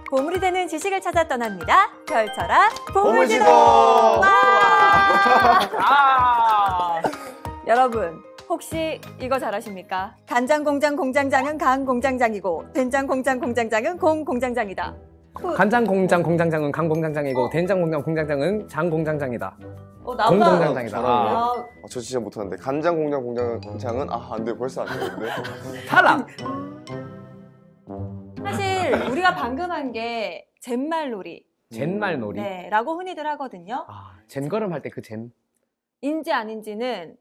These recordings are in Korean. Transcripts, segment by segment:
보물이 되는 지식을 찾아 떠납니다. 펼쳐라 보물지도! 여러분, 혹시 이거 잘 아십니까? 간장공장 공장장은 강 공장장이고 된장공장 공장장은 공 공장장이다. 간장공장 공장장은 강 공장장이고 된장공장 공장장은 장 공장장이다. 나온다. 공 공장장이다. 저 진짜 못하는데. 간장 공장 공장장은 안 돼. 벌써 안 되는데. 탈락! 사실 우리가 방금 한 게 젠말놀이. 젠말놀이? 네, 라고 흔히들 하거든요. 젠걸음 할 때 그 젠. 인지 아닌지는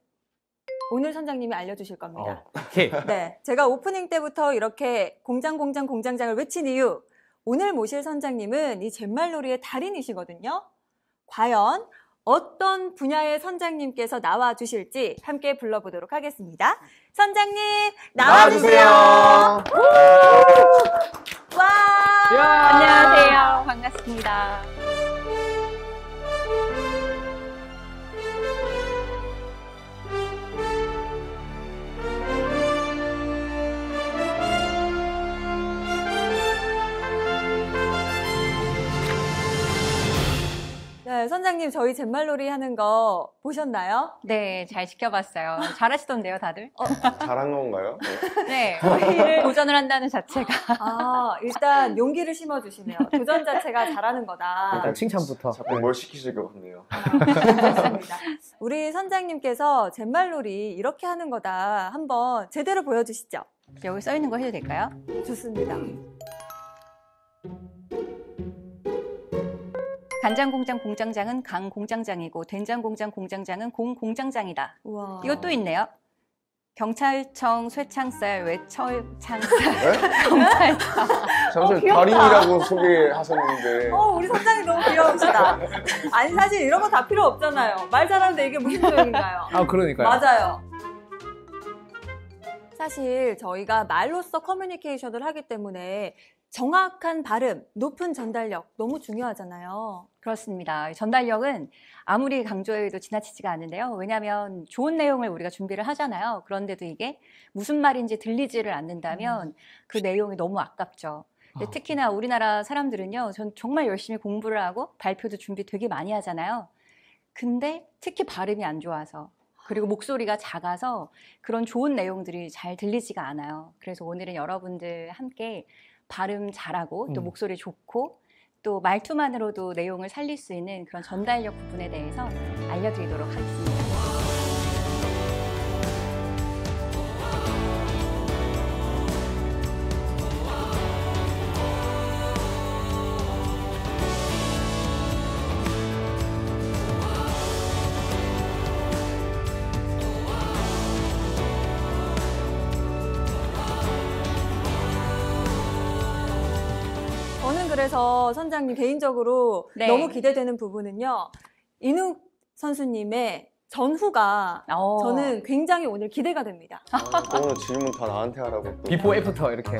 오늘 선장님이 알려주실 겁니다. 오케이. 네, 제가 오프닝 때부터 이렇게 공장 공장장을 외친 이유, 오늘 모실 선장님은 이 젠말놀이의 달인이시거든요. 과연 어떤 분야의 선장님께서 나와주실지 함께 불러보도록 하겠습니다. 선장님, 나와주세요! 와! 안녕하세요. 반갑습니다. 네, 선장님, 저희 젠말놀이 하는 거 보셨나요? 네, 잘 지켜봤어요. 잘하시던데요, 다들? 잘한 건가요? 네, 도전을 한다는 자체가. 일단 용기를 심어주시네요. 도전 자체가 잘하는 거다. 일단 칭찬부터. 자꾸 뭘 시키실 것 같네요. 좋습니다. 우리 선장님께서 젠말놀이 이렇게 하는 거다. 한번 제대로 보여주시죠. 여기 써 있는 거 해도 될까요? 좋습니다. 간장공장 공장장은 강 공장장이고 된장공장 공장장은 공 공장장이다. 우와. 이것도 있네요. 경찰청 쇠창살 외철창살 네? 경찰청. 잠시만, 귀엽다. 달인이라고 소개하셨는데. 우리 선장님 너무 귀여우시다. 아니, 사실 이런 거 다 필요 없잖아요. 말 잘하는데 이게 무슨 소용인가요? 그러니까요. 맞아요. 사실 저희가 말로써 커뮤니케이션을 하기 때문에 정확한 발음, 높은 전달력 너무 중요하잖아요. 그렇습니다. 전달력은 아무리 강조해도 지나치지가 않는데요. 왜냐하면 좋은 내용을 우리가 준비를 하잖아요. 그런데도 이게 무슨 말인지 들리지를 않는다면 그 내용이 너무 아깝죠. 근데 특히나 우리나라 사람들은요, 전 정말 열심히 공부를 하고 발표도 준비 되게 많이 하잖아요. 근데 특히 발음이 안 좋아서, 그리고 목소리가 작아서 그런 좋은 내용들이 잘 들리지가 않아요. 그래서 오늘은 여러분들 함께 발음 잘하고 또 목소리 좋고 또 말투만으로도 내용을 살릴 수 있는 그런 전달력 부분에 대해서 알려드리도록 하겠습니다. 그래서 선장님 개인적으로 네. 너무 기대되는 부분은요. 인욱 선수님의 전후가 저는 굉장히 오늘 기대가 됩니다. 오늘 질문 다 나한테 하라고 또. 비포 애프터 이렇게.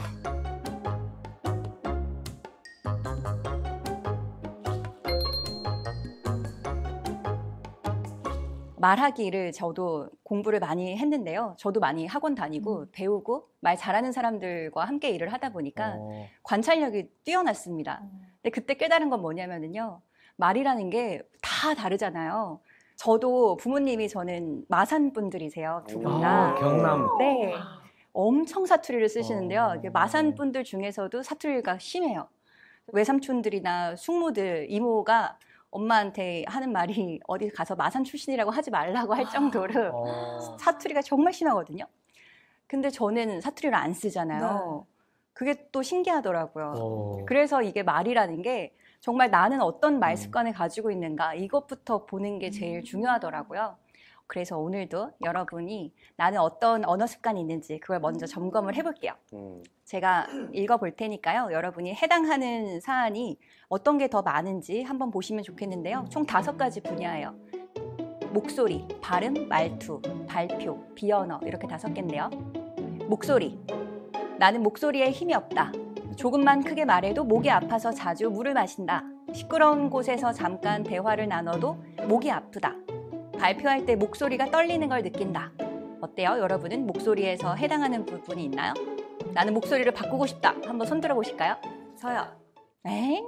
말하기를 저도 공부를 많이 했는데요. 저도 많이 학원 다니고 배우고 말 잘하는 사람들과 함께 일을 하다 보니까 관찰력이 뛰어났습니다. 근데 그때 깨달은 건 뭐냐면요. 말이라는 게 다 다르잖아요. 저도 부모님이 저는 마산 분들이세요. 두 분 다. 경남. 네. 엄청 사투리를 쓰시는데요. 이게 마산 분들 중에서도 사투리가 심해요. 외삼촌들이나 숙모들, 이모가 엄마한테 하는 말이 어디 가서 마산 출신이라고 하지 말라고 할 정도로 사투리가 정말 심하거든요. 근데 저는 사투리를 안 쓰잖아요. 네. 그게 또 신기하더라고요. 그래서 이게 말이라는 게 정말 나는 어떤 말 습관을 가지고 있는가 이것부터 보는 게 제일 중요하더라고요. 그래서 오늘도 여러분이 나는 어떤 언어 습관이 있는지 그걸 먼저 점검을 해볼게요. 제가 읽어볼 테니까요. 여러분이 해당하는 사안이 어떤 게 더 많은지 한번 보시면 좋겠는데요. 총 5가지 분야예요. 목소리, 발음, 말투, 발표, 비언어 이렇게 5개인데요. 목소리. 나는 목소리에 힘이 없다. 조금만 크게 말해도 목이 아파서 자주 물을 마신다. 시끄러운 곳에서 잠깐 대화를 나눠도 목이 아프다. 발표할 때 목소리가 떨리는 걸 느낀다. 어때요? 여러분은 목소리에서 해당하는 부분이 있나요? 나는 목소리를 바꾸고 싶다. 한번 손들어 보실까요? 저요. 엥?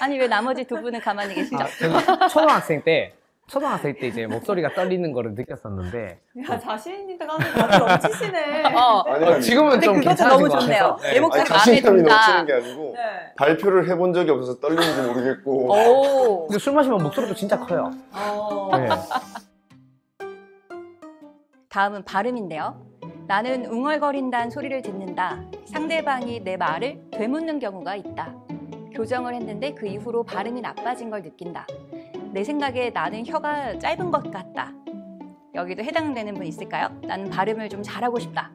아니 왜 나머지 두 분은 가만히 계시죠? 저는 초등학생 때 이제 목소리가 떨리는 거를 느꼈었는데 야, 자신 있는 가 다들 넘치시네. 아니, 지금은 근데 좀 그것도 괜찮아진 너무 것 좋네요. 같아서. 내 목소리 아니, 마음에 자신감이 든다. 넘치는 게 아니고 네. 발표를 해본 적이 없어서 떨리는지 모르겠고 오. 근데 술 마시면 목소리도 진짜 커요. 네. 다음은 발음인데요. 나는 웅얼거린다는 소리를 듣는다. 상대방이 내 말을 되묻는 경우가 있다. 교정을 했는데 그 이후로 발음이 나빠진 걸 느낀다. 내 생각에 나는 혀가 짧은 것 같다. 여기도 해당되는 분 있을까요? 나는 발음을 좀 잘하고 싶다.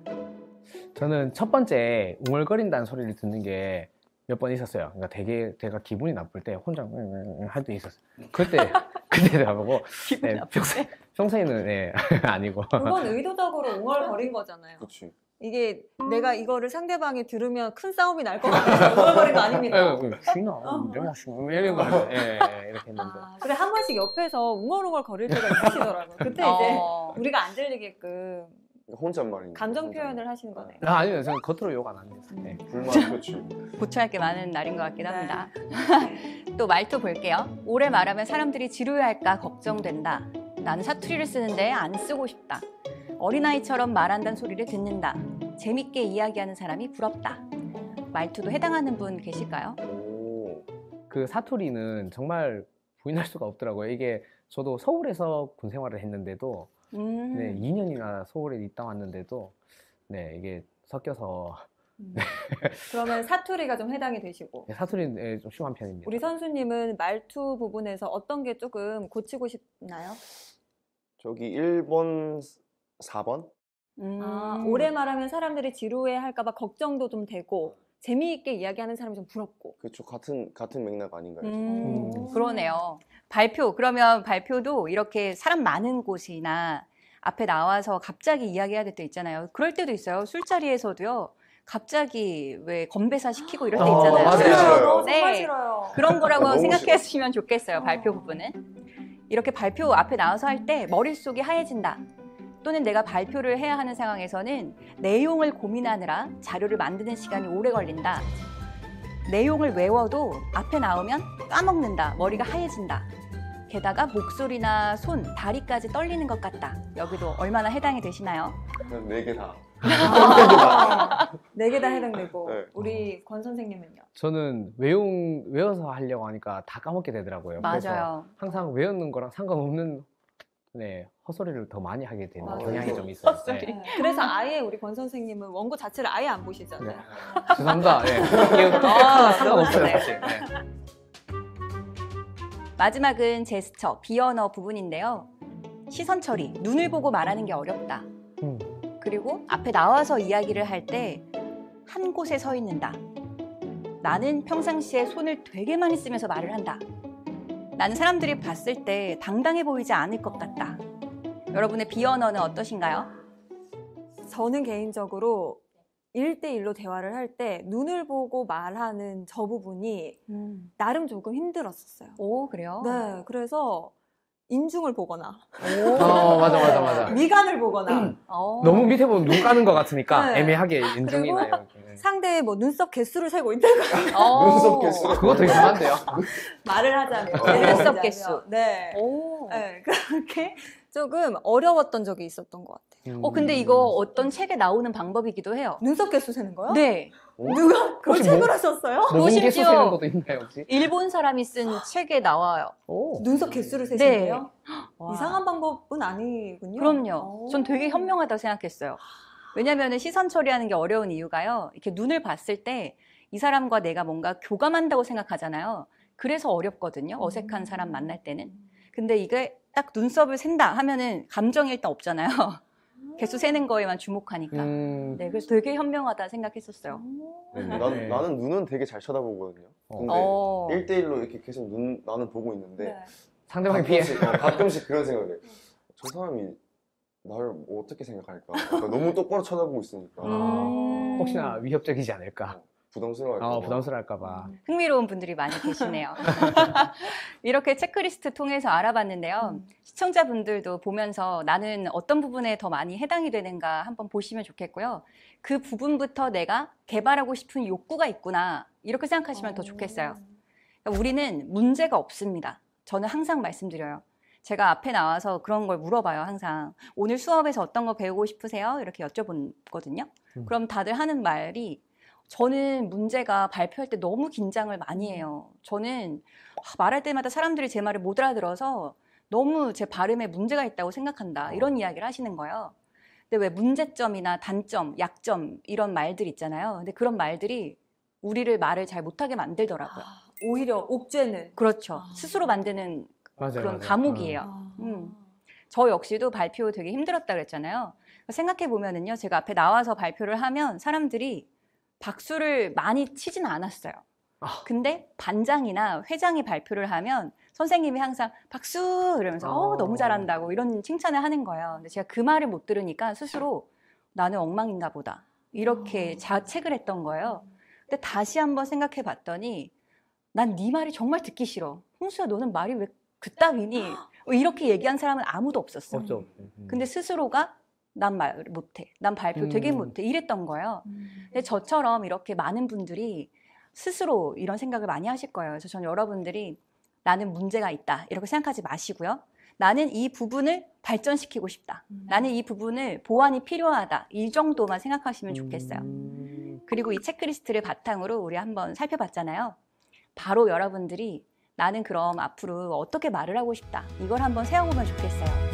저는 첫 번째 웅얼거린다는 소리를 듣는 게 몇 번 있었어요. 그러니까 되게 제가 기분이 나쁠 때 혼자 할 때 있었어요. 그때 내가 보고 네, 평소에는 네, 아니고. 그건 의도적으로 웅얼거린 거잖아요. 그렇지. 이게 내가 이거를 상대방이 들으면 큰 싸움이 날 것 같아서 웅얼거린 거 아닙니까? 귀나 내 마시면 이런 거 이렇게 했는데. 아, 그래 한 번씩 옆에서 웅얼웅얼 거릴 때가 있으시더라고요. 그때 이제 우리가 안 들리게끔 혼잣말인 감정 표현을 하시는 거네요. 아니요, 저는 겉으로 욕 안 합니다. 네. 불만 표출. 고쳐할 게 많은 날인 것 같긴 네. 합니다. 또 말투 볼게요. 오래 말하면 사람들이 지루해할까 걱정된다. 나는 사투리를 쓰는데 안 쓰고 싶다. 어린아이처럼 말한다는 소리를 듣는다. 재밌게 이야기하는 사람이 부럽다. 말투도 해당하는 분 계실까요? 오. 그 사투리는 정말 부인할 수가 없더라고요. 이게 저도 서울에서 군 생활을 했는데도 네, 2년이나 서울에 있다 왔는데도 네, 이게 섞여서 그러면 사투리가 좀 해당이 되시고 사투리는 네, 좀 심한 편입니다. 우리 선수님은 말투 부분에서 어떤 게 조금 고치고 싶나요? 저기 1번, 4번? 아, 오래 말하면 사람들이 지루해할까봐 걱정도 좀 되고 재미있게 이야기하는 사람이 좀 부럽고. 그렇죠. 같은 맥락 아닌가요? 그러네요. 그러면 발표도 이렇게 사람 많은 곳이나 앞에 나와서 갑자기 이야기해야 될 때 있잖아요. 그럴 때도 있어요. 술자리에서도요. 갑자기 왜 건배사 시키고 이럴 때 있잖아요. 맞아요. 싫어요. 정말 네. 싫어요. 그런 거라고 너무 생각하시면 좋겠어요. 발표 부분은. 이렇게 발표 앞에 나와서 할 때 머릿속이 하얘진다. 또는 내가 발표를 해야 하는 상황에서는 내용을 고민하느라 자료를 만드는 시간이 오래 걸린다. 내용을 외워도 앞에 나오면 까먹는다. 머리가 하얘진다. 게다가 목소리나 손, 다리까지 떨리는 것 같다. 여기도 얼마나 해당이 되시나요? 그냥 4개 다. 네 개 다 해당되고 네. 우리 권 선생님은요? 저는 외워서 하려고 하니까 다 까먹게 되더라고요. 그래서 맞아요. 항상 외우는 거랑 상관없는 네, 헛소리를 더 많이 하게 되는 맞아요. 경향이 좀 있어요. 헛소리. 네. 네. 그래서 아예 우리 권 선생님은 원고 자체를 아예 안 보시잖아요. 죄송합니다. 네. 이게 하나 상관없어요, 너무 사실. 네. 마지막은 제스처, 비언어 부분인데요. 시선 처리, 눈을 보고 말하는 게 어렵다. 그리고 앞에 나와서 이야기를 할 때 한 곳에 서 있는다. 나는 평상시에 손을 되게 많이 쓰면서 말을 한다. 나는 사람들이 봤을 때 당당해 보이지 않을 것 같다. 여러분의 비언어는 어떠신가요? 저는 개인적으로 1대1로 대화를 할 때 눈을 보고 말하는 저 부분이 나름 조금 힘들었었어요. 오, 그래요? 네, 그래서 인중을 보거나 맞아. 미간을 보거나 너무 밑에 보면 눈 까는 것 같으니까 네. 애매하게 인중이나 그리고 이렇게. 네. 상대의 뭐 눈썹 개수를 세고 있다가 눈썹 개수가 그거 더 이상한데요. 말을 하자면 눈썹 하자면. 개수. 네. 오. 네, 그렇게 조금 어려웠던 적이 있었던 것 같아요. 근데 이거 어떤 책에 나오는 방법이기도 해요. 눈썹 개수 세는 거요? 네. 누가 그걸 혹시 책을 하셨어요? 모공 개수 심지어- 세는 것도 있나요, 혹시? 일본 사람이 쓴 책에 나와요. 오. 눈썹 개수를 세시네요? 네. 와. 이상한 방법은 아니군요. 그럼요. 오. 전 되게 현명하다고 생각했어요. 왜냐하면 시선 처리하는 게 어려운 이유가요. 이렇게 눈을 봤을 때 이 사람과 내가 뭔가 교감한다고 생각하잖아요. 그래서 어렵거든요. 어색한 사람 만날 때는. 근데 이게 딱 눈썹을 센다 하면은 감정이 일단 없잖아요. 개수 세는 거에만 주목하니까. 네, 그래서 되게 현명하다 생각했었어요. 네, 네. 나는 눈은 되게 잘 쳐다보거든요. 근데 어. 1대1로 이렇게 계속 나는 보고 있는데 네. 상대방이 피해. 가끔씩 그런 생각을 해요. 저 사람이 나를 뭐 어떻게 생각할까? 그러니까 너무 똑바로 쳐다보고 있으니까. 혹시나 위협적이지 않을까. 부담스러워할까 부담스러울까봐. 흥미로운 분들이 많이 계시네요. 이렇게 체크리스트 통해서 알아봤는데요. 시청자분들도 보면서 나는 어떤 부분에 더 많이 해당이 되는가 한번 보시면 좋겠고요. 그 부분부터 내가 개발하고 싶은 욕구가 있구나 이렇게 생각하시면 더 좋겠어요. 그러니까 우리는 문제가 없습니다. 저는 항상 말씀드려요. 제가 앞에 나와서 그런 걸 물어봐요. 항상 오늘 수업에서 어떤 거 배우고 싶으세요? 이렇게 여쭤보거든요. 그럼 다들 하는 말이 저는 문제가 발표할 때 너무 긴장을 많이 해요. 저는 말할 때마다 사람들이 제 말을 못 알아들어서 너무 제 발음에 문제가 있다고 생각한다. 이런 이야기를 하시는 거예요. 근데 왜 문제점이나 단점, 약점 이런 말들 있잖아요. 근데 그런 말들이 우리를 말을 잘 못하게 만들더라고요. 오히려 옥죄는. 그렇죠. 스스로 만드는 맞아요, 그런 맞아요. 감옥이에요. 저 역시도 발표 되게 힘들었다 그랬잖아요. 생각해 보면은요, 제가 앞에 나와서 발표를 하면 사람들이 박수를 많이 치진 않았어요. 근데 반장이나 회장이 발표를 하면 선생님이 항상 박수 이러면서 너무 잘한다고 이런 칭찬을 하는 거예요. 근데 제가 그 말을 못 들으니까 스스로 나는 엉망인가 보다 이렇게 자책을 했던 거예요. 근데 다시 한번 생각해 봤더니 난 네 말이 정말 듣기 싫어. 홍수야 너는 말이 왜 그따위니? 이렇게 얘기한 사람은 아무도 없었어. 없죠. 근데 스스로가 난 말 못해. 난 발표 되게 못해. 이랬던 거예요. 근데 저처럼 이렇게 많은 분들이 스스로 이런 생각을 많이 하실 거예요. 그래서 저는 여러분들이 나는 문제가 있다. 이렇게 생각하지 마시고요. 나는 이 부분을 발전시키고 싶다. 나는 이 부분을 보완이 필요하다. 이 정도만 생각하시면 좋겠어요. 그리고 이 체크리스트를 바탕으로 우리 한번 살펴봤잖아요. 바로 여러분들이 나는 그럼 앞으로 어떻게 말을 하고 싶다. 이걸 한번 세워보면 좋겠어요.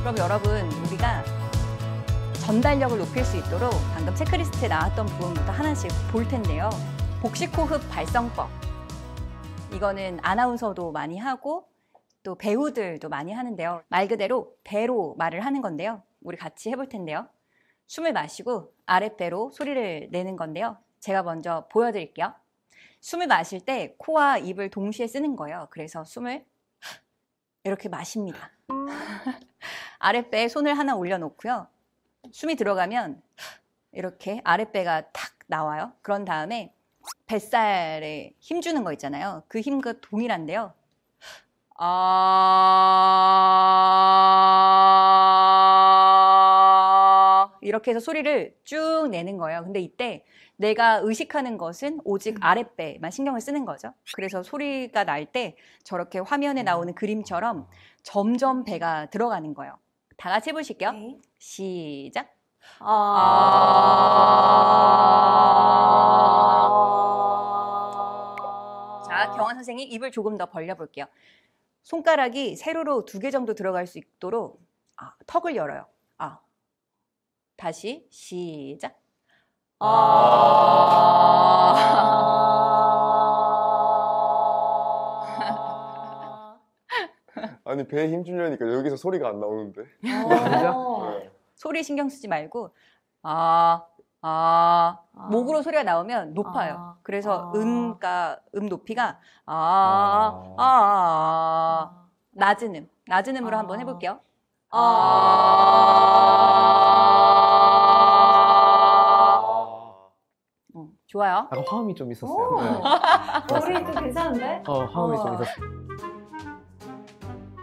그럼 여러분, 우리가 전달력을 높일 수 있도록 방금 체크리스트에 나왔던 부분부터 하나씩 볼 텐데요. 복식호흡 발성법. 이거는 아나운서도 많이 하고 또 배우들도 많이 하는데요. 말 그대로 배로 말을 하는 건데요. 우리 같이 해볼 텐데요. 숨을 마시고 아랫배로 소리를 내는 건데요. 제가 먼저 보여드릴게요. 숨을 마실 때 코와 입을 동시에 쓰는 거예요. 그래서 숨을 이렇게 마십니다. 아랫배에 손을 하나 올려놓고요. 숨이 들어가면 이렇게 아랫배가 탁 나와요. 그런 다음에 뱃살에 힘 주는 거 있잖아요. 그 힘과 동일한데요. 이렇게 해서 소리를 쭉 내는 거예요. 근데 이때 내가 의식하는 것은 오직 아랫배만 신경을 쓰는 거죠. 그래서 소리가 날 때 저렇게 화면에 나오는 그림처럼 점점 배가 들어가는 거예요. 다 같이 해보실게요. 네. 시작. 자, 경환 선생님 입을 조금 더 벌려볼게요. 손가락이 세로로 2개 정도 들어갈 수 있도록 턱을 열어요. 다시 시작. 아니 배에 힘 주려니까 여기서 소리가 안 나오는데. 소리 신경 쓰지 말고 목으로 소리가 나오면 높아요. 그래서 음 높이가 낮은 음으로 한번 해볼게요. 좋아요. 약간 화음이 좀 있었어요. 소리 좀 괜찮은데? 화음이 좀 있었어요.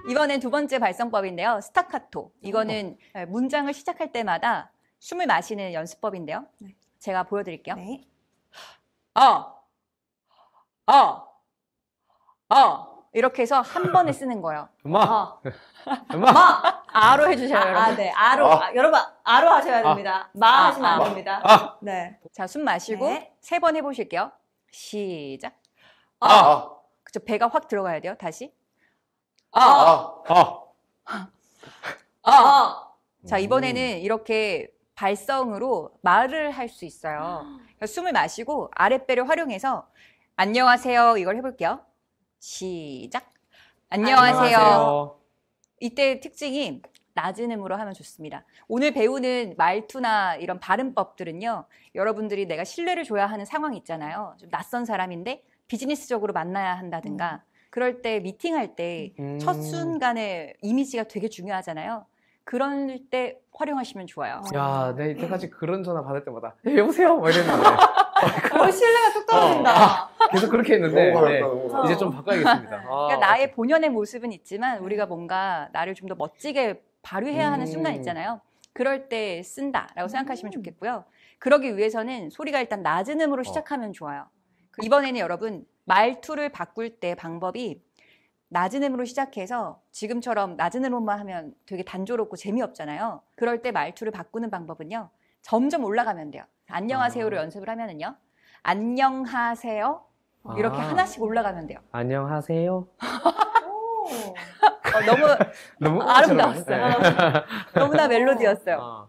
이번엔 두 번째 발성법인데요. 스타카토. 이거는 문장을 시작할 때마다 숨을 마시는 연습법인데요. 제가 보여드릴게요. 네. 이렇게 해서 한 번에 쓰는 거예요. 엄마! 아로 해주셔요, 여러분. 네. 여러분, 아로 하셔야 됩니다. 마 하시면 안 됩니다. 네. 자, 숨 마시고 네. 3번 해보실게요. 시작. 그쵸, 배가 확 들어가야 돼요. 다시. 자, 이번에는 이렇게 발성으로 말을 할 수 있어요. 그러니까 숨을 마시고 아랫배를 활용해서 안녕하세요. 이걸 해볼게요. 시작. 안녕하세요. 이때 특징이 낮은 음으로 하면 좋습니다. 오늘 배우는 말투나 이런 발음법들은요. 여러분들이 내가 신뢰를 줘야 하는 상황이 있잖아요. 좀 낯선 사람인데 비즈니스적으로 만나야 한다든가 그럴 때 미팅할 때 첫 순간에 이미지가 되게 중요하잖아요. 그럴 때 활용하시면 좋아요. 야, 내 이때까지 그런 전화 받을 때마다 여보세요? 막 이랬는데 신뢰가 뚝 떨어진다. 계속 그렇게 했는데 너무 네, 가볍다, 너무 가볍다. 이제 좀 바꿔야겠습니다. 그러니까 나의 본연의 모습은 있지만 우리가 뭔가 나를 좀 더 멋지게 발휘해야 하는 순간 있잖아요. 그럴 때 쓴다라고 생각하시면 좋겠고요. 그러기 위해서는 소리가 일단 낮은 음으로 시작하면 좋아요. 이번에는 여러분 말투를 바꿀 때 방법이 낮은 음으로 시작해서 지금처럼 낮은 음으로만 하면 되게 단조롭고 재미없잖아요. 그럴 때 말투를 바꾸는 방법은요. 점점 올라가면 돼요. 안녕하세요로 연습을 하면은요. 안녕하세요. 이렇게 하나씩 올라가면 돼요. 안녕하세요. 너무 너무 아름다웠어요. 네. 너무나 멜로디였어요. 아,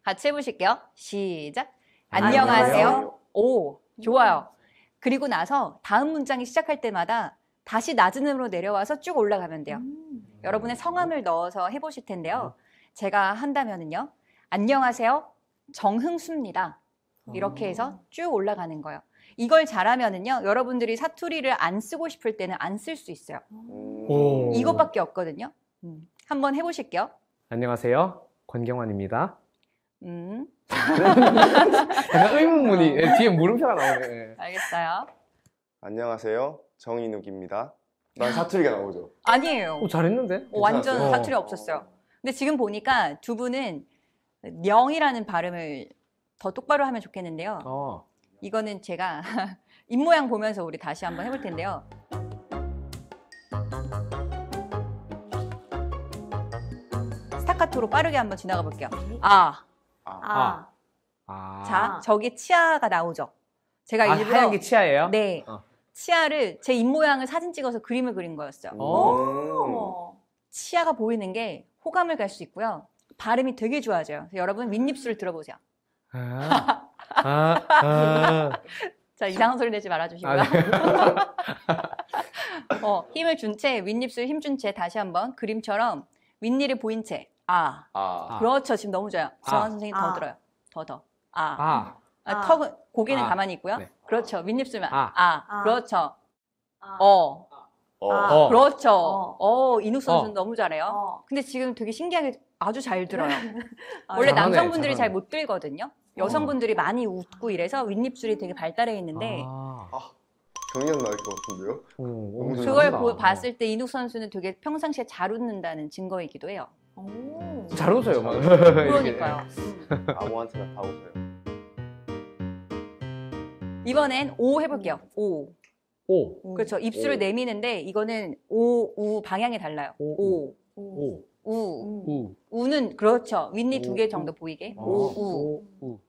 같이 해보실게요. 시작. 안녕하세요. 안녕하세요. 오, 좋아요. 그리고 나서 다음 문장이 시작할 때마다 다시 낮은 음으로 내려와서 쭉 올라가면 돼요. 여러분의 성함을 넣어서 해보실 텐데요. 제가 한다면은요. 안녕하세요. 정흥수입니다. 이렇게 해서 쭉 올라가는 거예요. 이걸 잘하면은요. 여러분들이 사투리를 안 쓰고 싶을 때는 안 쓸 수 있어요. 오. 이것밖에 없거든요. 한번 해보실게요. 안녕하세요. 권경환입니다. 약간 의문문이 뒤에 물음표가 나오네. 알겠어요. 안녕하세요. 정인욱입니다. 난 사투리가 나오죠. 아니에요. 오, 잘했는데? 완전 괜찮았어요? 사투리 없었어요. 근데 지금 보니까 두 분은 명이라는 발음을 더 똑바로 하면 좋겠는데요. 이거는 제가 입모양 보면서 우리 다시 한번 해볼 텐데요. 스타카토로 빠르게 한번 지나가 볼게요. 아. 아. 자, 저기 치아가 나오죠. 제가 일부러 하얀 게 치아예요? 네. 어. 치아를 제 입모양을 사진 찍어서 그림을 그린 거였어요. 치아가 보이는 게 호감을 갈 수 있고요. 발음이 되게 좋아져요. 그래서 여러분 윗입술을 들어보세요. 자, 이상한 소리 내지 말아주시고요. 네. 힘을 준 채, 윗입술 힘 준 채 다시 한번 그림처럼 윗니를 보인 채. 아. 그렇죠. 지금 너무 좋아요. 정한 선생님 더 들어요. 더. 턱은, 고개는 가만히 있고요. 네. 그렇죠. 윗입술만. 아. 그렇죠. 아. 그렇죠. 이누 선수는 너무 잘해요. 근데 지금 되게 신기하게 아주 잘 들어요. 원래 잘하네, 남성분들이 잘 잘하네. 못 들거든요. 여성분들이 많이 웃고 이래서 윗입술이 되게 발달해 있는데 경련 나을 것 같은데요? 너무 그걸 잘한다. 봤을 때 이누 선수는 되게 평상시에 잘 웃는다는 증거이기도 해요. 잘 웃어요. 막. 그러니까요. 아무한테나 다 웃어요. 이번엔 오 해볼게요. 오. 오. 그렇죠. 입술을 오. 내미는데 이거는 오, 우 방향이 달라요. 오. 오. 우. 우. 우는 그렇죠. 윗니 두 개 오, 정도 보이게. 오. 오, 우. 우.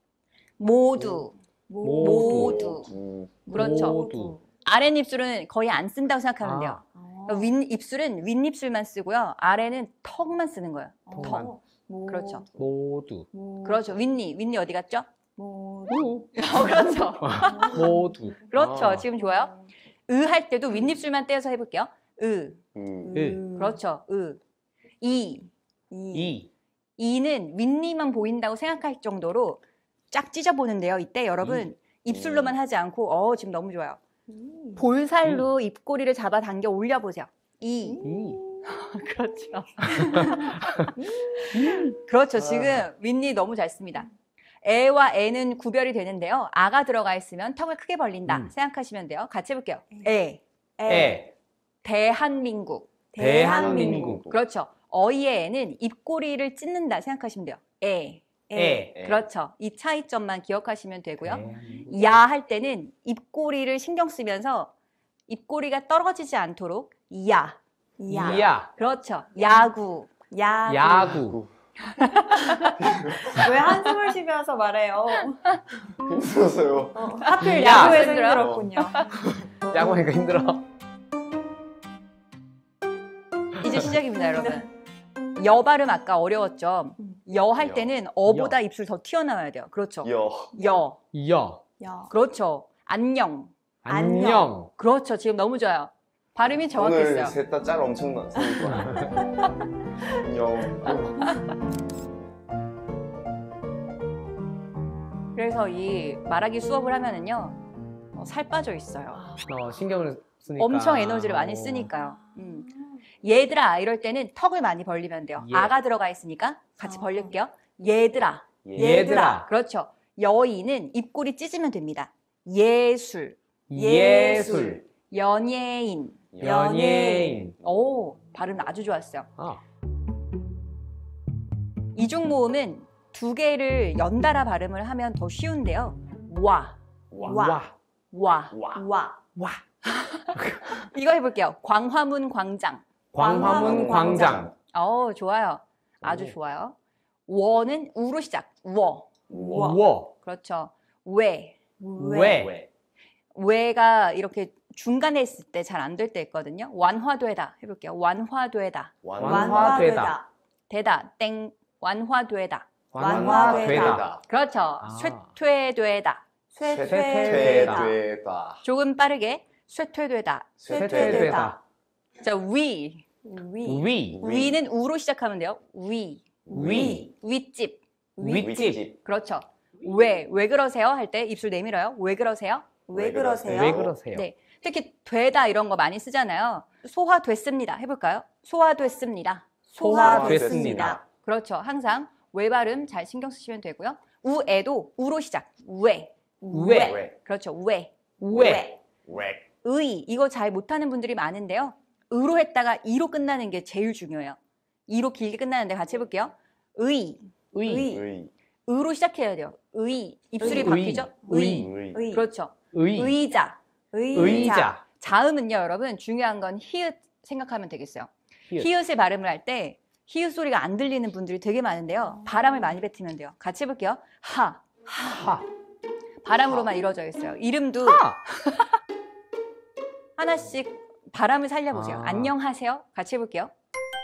모두. 모두. 그렇죠. 모두. 아랫입술은 거의 안 쓴다고 생각하면 돼요. 아. 윗입술은 윗입술만 쓰고요. 아래는 턱만 쓰는 거예요. 턱만. 그렇죠. 모두. 그렇죠. 윗니 어디 갔죠? 우. 그렇죠. 모두. 그렇죠. 아. 지금 좋아요. 으 할 때도 윗입술만 떼어서 해볼게요. 으. 그렇죠. 으. 이. 이는 윗니만 보인다고 생각할 정도로 쫙 찢어보는데요. 이때 여러분 입술로만 하지 않고 지금 너무 좋아요. 볼살로 입꼬리를 잡아당겨 올려보세요. 이. 그렇죠. 그렇죠. 지금 윗니 너무 잘 씁니다. 에와 에는 구별이 되는데요. 아가 들어가 있으면 턱을 크게 벌린다 생각하시면 돼요. 같이 해볼게요. 에. 대한민국. 대한민국. 그렇죠. 어이의 에는 입꼬리를 찢는다 생각하시면 돼요. 에. 그렇죠. 이 차이점만 기억하시면 되고요. 야 할 때는 입꼬리를 신경 쓰면서 입꼬리가 떨어지지 않도록 야. 그렇죠. 야구. 야구. 왜 한숨을 쉬면서 말해요? 힘들었어요. 하필 야. 야구에서 힘들어요? 힘들었군요. 야구하니까 힘들어. 이제 시작입니다, 여러분. 여 발음 아까 어려웠죠? 여 할 때는 어보다 입술 더 튀어나와야 돼요. 그렇죠. 여. 야. 그렇죠. 안녕. 안녕. 그렇죠. 지금 너무 좋아요. 발음이 오늘 정확했어요. 셋 다 짤 엄청 났어요. 그래서 이 말하기 수업을 하면은요, 살 빠져 있어요. 신경을 쓰니까. 엄청 에너지를 많이 쓰니까요. 얘들아 이럴 때는 턱을 많이 벌리면 돼요. 예. 아가 들어가 있으니까 같이 벌릴게요. 얘들아. 얘들아. 그렇죠. 여의는 입꼬리 찢으면 됩니다. 예술. 예술. 연예인. 연예인. 오, 발음 아주 좋았어요. 아. 이중 모음은 두 개를 연달아 발음을 하면 더 쉬운데요. 와. 와. 와. 이거 해볼게요. 광화문 광장. 광화문 광장. 좋아요. 아주 좋아요. 워는 우로 시작. 워. 워. 그렇죠. 왜. 왜. 왜가 이렇게 중간에 있을 때 잘 안 될 때 있거든요. 완화되다 해볼게요. 완화되다. 완화되다. 되다. 땡. 완화되다. 완화되다. 그렇죠. 쇠퇴되다. 쇠퇴되다. 조금 빠르게. 쇠퇴되다. 쇠퇴되다. 자, 위. 위. 위는 우로 시작하면 돼요. 위. 위. 윗집. 윗집. 그렇죠. 왜 그러세요? 할 때 입술 내밀어요. 왜 그러세요? 왜 그러세요? 왜 그러세요? 네. 특히 되다 이런 거 많이 쓰잖아요. 소화됐습니다. 해볼까요? 소화됐습니다. 소화됐습니다. 그렇죠. 항상 왜 발음 잘 신경 쓰시면 되고요. 우에도 우로 시작. 왜. 그렇죠. 왜. 의. 이거 잘 못하는 분들이 많은데요. 의로 했다가 이로 끝나는 게 제일 중요해요. 이로 길게 끝나는데 같이 해볼게요. 의. 의로 시작해야 돼요. 의. 입술이 의. 바뀌죠? 의. 그렇죠. 의자. 의자. 자음은요, 여러분, 중요한 건 히읗 생각하면 되겠어요. 히읗의 발음을 할 때 히읗 소리가 안 들리는 분들이 되게 많은데요. 바람을 많이 뱉으면 돼요. 같이 해볼게요. 하. 바람으로만 이루어져 있어요. 이름도 하나씩 바람을 살려보세요. 아. 안녕하세요. 같이 해볼게요.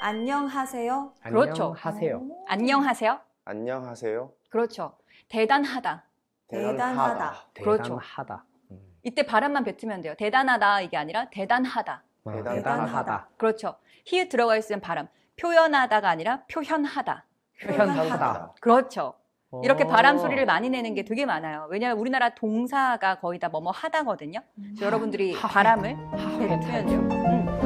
안녕하세요. 그렇죠. 하세요. 안녕하세요. 안녕하세요. 그렇죠. 대단하다. 대단하다. 그렇죠. 대단하다. 이때 바람만 뱉으면 돼요. 대단하다 이게 아니라 대단하다. 대단하다. 그렇죠. 히읗 들어가 있으면 발음. 표현하다가 아니라 표현하다. 표현하다. 그렇죠. 이렇게 오. 바람 소리를 많이 내는 게 되게 많아요. 왜냐하면 우리나라 동사가 거의 다 뭐뭐 하다거든요. 그래서 여러분들이 바람을 뱉으면 돼요.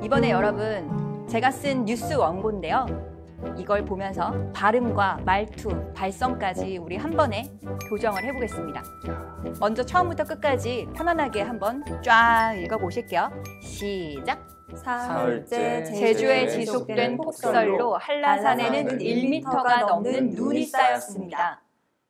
이번에 여러분 제가 쓴 뉴스 원고인데요. 이걸 보면서 발음과 말투, 발성까지 우리 한 번에 교정을 해보겠습니다. 먼저 처음부터 끝까지 편안하게 한번 쫙 읽어보실게요. 시작! 사흘째 제주에 지속된 폭설로 한라산에는 1m가 넘는 눈이 쌓였습니다.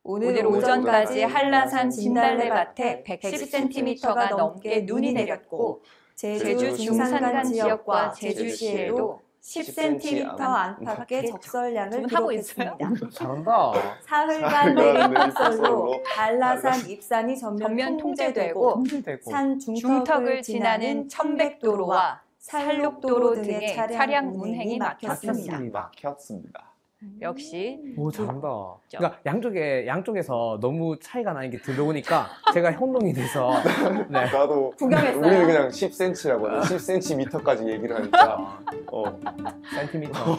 오늘 오전까지 한라산 진달래밭에 110cm가 넘게 눈이 내렸고 제주 중산간 지역과 제주시에도 10cm 안팎의 적설량을 하고 있어요? 기록했습니다. 잘한다. 사흘간 내린 폭설로 한라산 입산이 전면 전면 통제되고 통제되고. 산 중턱을 지나는 천백도로와 산록도로 등의 차량 운행이 막혔습니다. 막혔습니다. 역시 오, 잘한다. 그러니까 양쪽에서 너무 차이가 나는 게 들어오니까 제가 혼동이 돼서. 네. 나도 구경했어요? 우리는 그냥 10cm라고 하는데 10cm까지 얘기를 하니까 센티미터.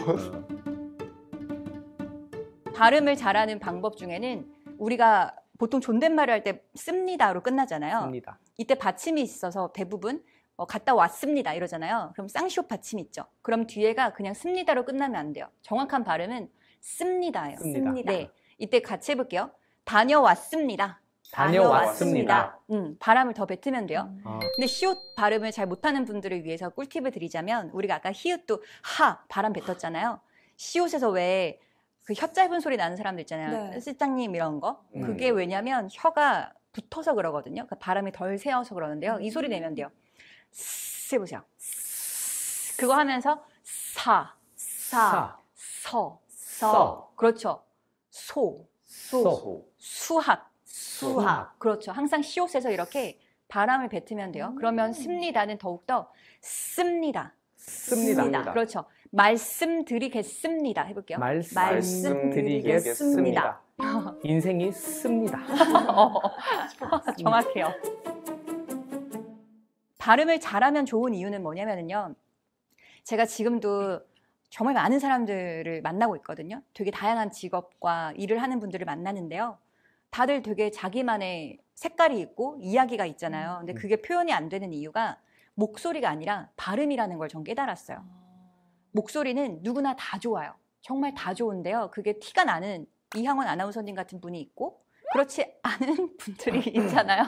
발음을 잘하는 방법 중에는 우리가 보통 존댓말을 할 때 씁니다로 끝나잖아요. 씁니다. 이때 받침이 있어서 대부분 갔다 왔습니다 이러잖아요. 그럼 쌍시옷 받침 있죠. 그럼 뒤에가 그냥 씁니다로 끝나면 안 돼요. 정확한 발음은 씁니다예요. 씁니다. 네, 이때 같이 해볼게요. 다녀왔습니다. 다녀왔습니다. 바람을 더 뱉으면 돼요. 아, 근데 시옷 발음을 잘 못하는 분들을 위해서 꿀팁을 드리자면 우리가 아까 히읗도 하 바람 뱉었잖아요. 시옷에서 왜 그 혀 짧은 소리 나는 사람들 있잖아요. 네. 실장님 이런 거. 그게 왜냐면 혀가 붙어서 그러거든요. 그러니까 바람이 덜 새어서 그러는데요. 이 소리 내면 돼요. 스 해보세요. 그거 하면서 사, 사, 서, 서, 그렇죠. 소, 수학. 수학. 그렇죠. 항상 시옷에서 이렇게 바람을 뱉으면 돼요. 그러면 습니다는 더욱더 씁니다. 씁니다. 그렇죠. 말씀드리겠습니다. 해볼게요. 말씀드리겠습니다. 인생이 씁니다. 정확해요. 발음을 잘하면 좋은 이유는 뭐냐면요. 제가 지금도 정말 많은 사람들을 만나고 있거든요. 되게 다양한 직업과 일을 하는 분들을 만나는데요. 다들 되게 자기만의 색깔이 있고 이야기가 있잖아요. 근데 그게 표현이 안 되는 이유가 목소리가 아니라 발음이라는 걸 전 깨달았어요. 목소리는 누구나 다 좋아요. 정말 다 좋은데요. 그게 티가 나는 이항원 아나운서님 같은 분이 있고 그렇지 않은 분들이 있잖아요.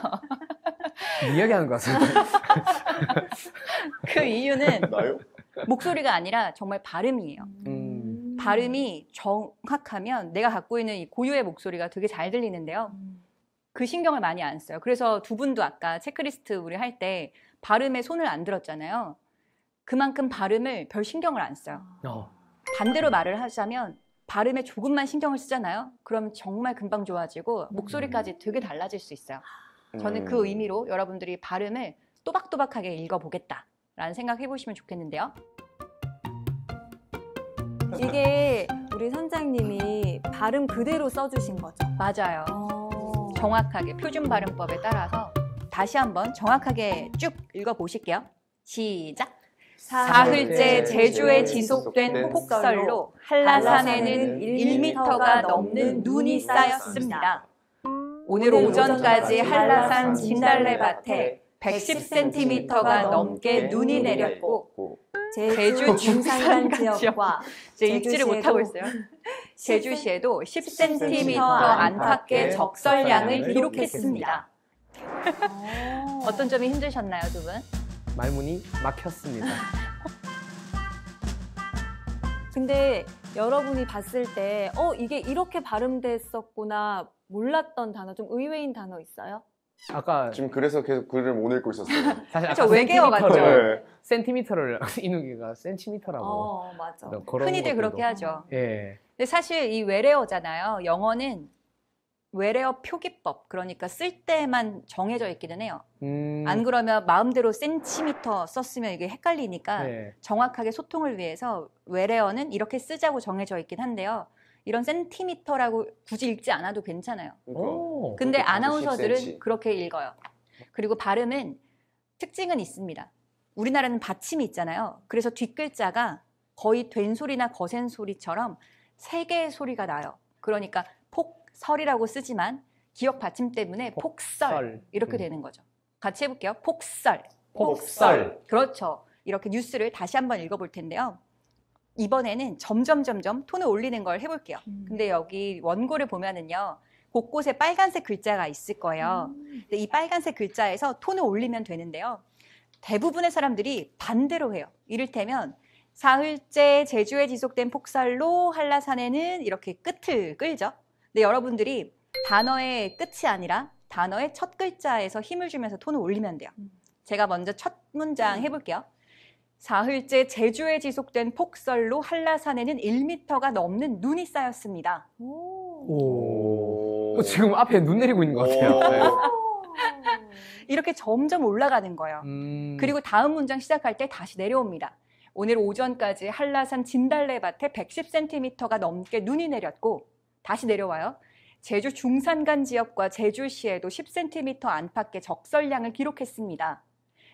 이야기하는 것 같은데. 그 이유는 나요? 목소리가 아니라 정말 발음이에요. 발음이 정확하면 내가 갖고 있는 이 고유의 목소리가 되게 잘 들리는데요. 그 신경을 많이 안 써요. 그래서 두 분도 아까 체크리스트 우리 할 때 발음에 손을 안 들었잖아요. 그만큼 발음을 별 신경을 안 써요. 반대로 말을 하자면 발음에 조금만 신경을 쓰잖아요. 그럼 정말 금방 좋아지고 목소리까지 되게 달라질 수 있어요. 저는 그 의미로 여러분들이 발음을 또박또박하게 읽어보겠다라는 생각 해보시면 좋겠는데요. 이게 우리 선장님이 발음 그대로 써주신 거죠? 맞아요. 정확하게 표준 발음법에 따라서 다시 한번 정확하게 쭉 읽어보실게요. 시작! 사흘째 제주에 지속된 폭설로 한라산에는 1m가 넘는 눈이 쌓였습니다. 오늘 오전까지 한라산 진달래밭에 110cm가 넘게 눈이 내렸고 제주 중산간 지역과 이제 읽지를 못하고 있어요. 제주시에도 10cm 안팎의 적설량을 기록했습니다. 어떤 점이 힘드셨나요, 두 분? 말문이 막혔습니다. 근데 여러분이 봤을 때 이게 이렇게 발음됐었구나 몰랐던 단어, 좀 의외인 단어 있어요? 아까 지금 그래서 계속 글을 못 읽고 있었어요. 사실 그쵸, 아까 외계어 같죠? 네. 센티미터를 이누기가 센티미터라고. 맞아. 그런 흔히들 것들도. 그렇게 하죠. 예. 근데 사실 이 외래어잖아요. 영어는 외래어 표기법, 그러니까 쓸 때만 정해져 있기는 해요. 안 그러면 마음대로 센티미터 썼으면 이게 헷갈리니까 네. 정확하게 소통을 위해서 외래어는 이렇게 쓰자고 정해져 있긴 한데요. 이런 센티미터라고 굳이 읽지 않아도 괜찮아요. 오. 근데 그것도 아나운서들은 10cm. 그렇게 읽어요. 그리고 발음은 특징은 있습니다. 우리나라는 받침이 있잖아요. 그래서 뒷글자가 거의 된 소리나 거센 소리처럼 세 개의 소리가 나요. 그러니까 폭설이라고 쓰지만 기억 받침 때문에 폭설 이렇게 되는 거죠. 같이 해볼게요. 폭설. 폭설. 그렇죠. 이렇게 뉴스를 다시 한번 읽어볼 텐데요. 이번에는 점점 톤을 올리는 걸 해볼게요. 근데 여기 원고를 보면은요. 곳곳에 빨간색 글자가 있을 거예요. 근데 이 빨간색 글자에서 톤을 올리면 되는데요. 대부분의 사람들이 반대로 해요. 이를테면 사흘째 제주에 지속된 폭설로 한라산에는 이렇게 끝을 끌죠. 근데 여러분들이 단어의 끝이 아니라 단어의 첫 글자에서 힘을 주면서 톤을 올리면 돼요. 제가 먼저 첫 문장 해볼게요. 사흘째 제주에 지속된 폭설로 한라산에는 1m가 넘는 눈이 쌓였습니다. 오. 지금 앞에 눈 내리고 있는 것 같아요. 네. 이렇게 점점 올라가는 거예요. 그리고 다음 문장 시작할 때 다시 내려옵니다. 오늘 오전까지 한라산 진달래밭에 110cm가 넘게 눈이 내렸고 다시 내려와요. 제주 중산간 지역과 제주시에도 10cm 안팎의 적설량을 기록했습니다.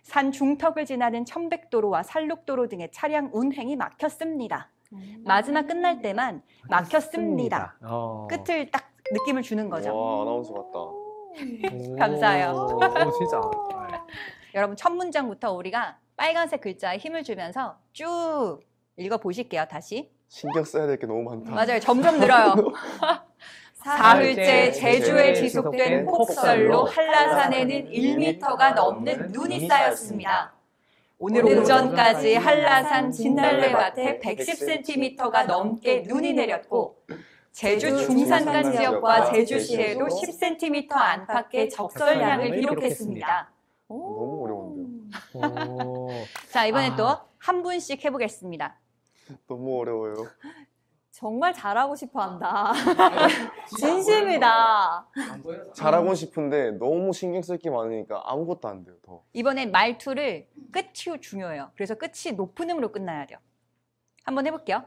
산 중턱을 지나는 천백도로와 살록도로 등의 차량 운행이 막혔습니다. 마지막 끝날 때만 막혔습니다. 끝을 딱 느낌을 주는 거죠. 와, 아나운서 같다. 감사해요. 오, 진짜. 여러분 첫 문장부터 우리가 빨간색 글자에 힘을 주면서 쭉 읽어보실게요. 다시. 신경 써야 될 게 너무 많다. 맞아요. 점점 늘어요. 사흘째 제주에 지속된 폭설로 한라산에는 1m가 넘는 눈이 쌓였습니다. 오늘 오전까지 한라산 진달래밭에 110cm가 넘게 눈이 내렸고 제주 중산간 지역과 제주시에도 10cm 안팎의 적설량을 기록했습니다. 너무 어려운데요. 오. 자, 이번에 또 한 분씩 해보겠습니다. 너무 어려워요. 정말 잘하고 싶어 한다. 진심이다. 잘하고 싶은데 너무 신경 쓸 게 많으니까 아무것도 안 돼요. 더. 이번엔 말투를 끝이 중요해요. 그래서 끝이 높은 음으로 끝나야 돼요. 한번 해볼게요.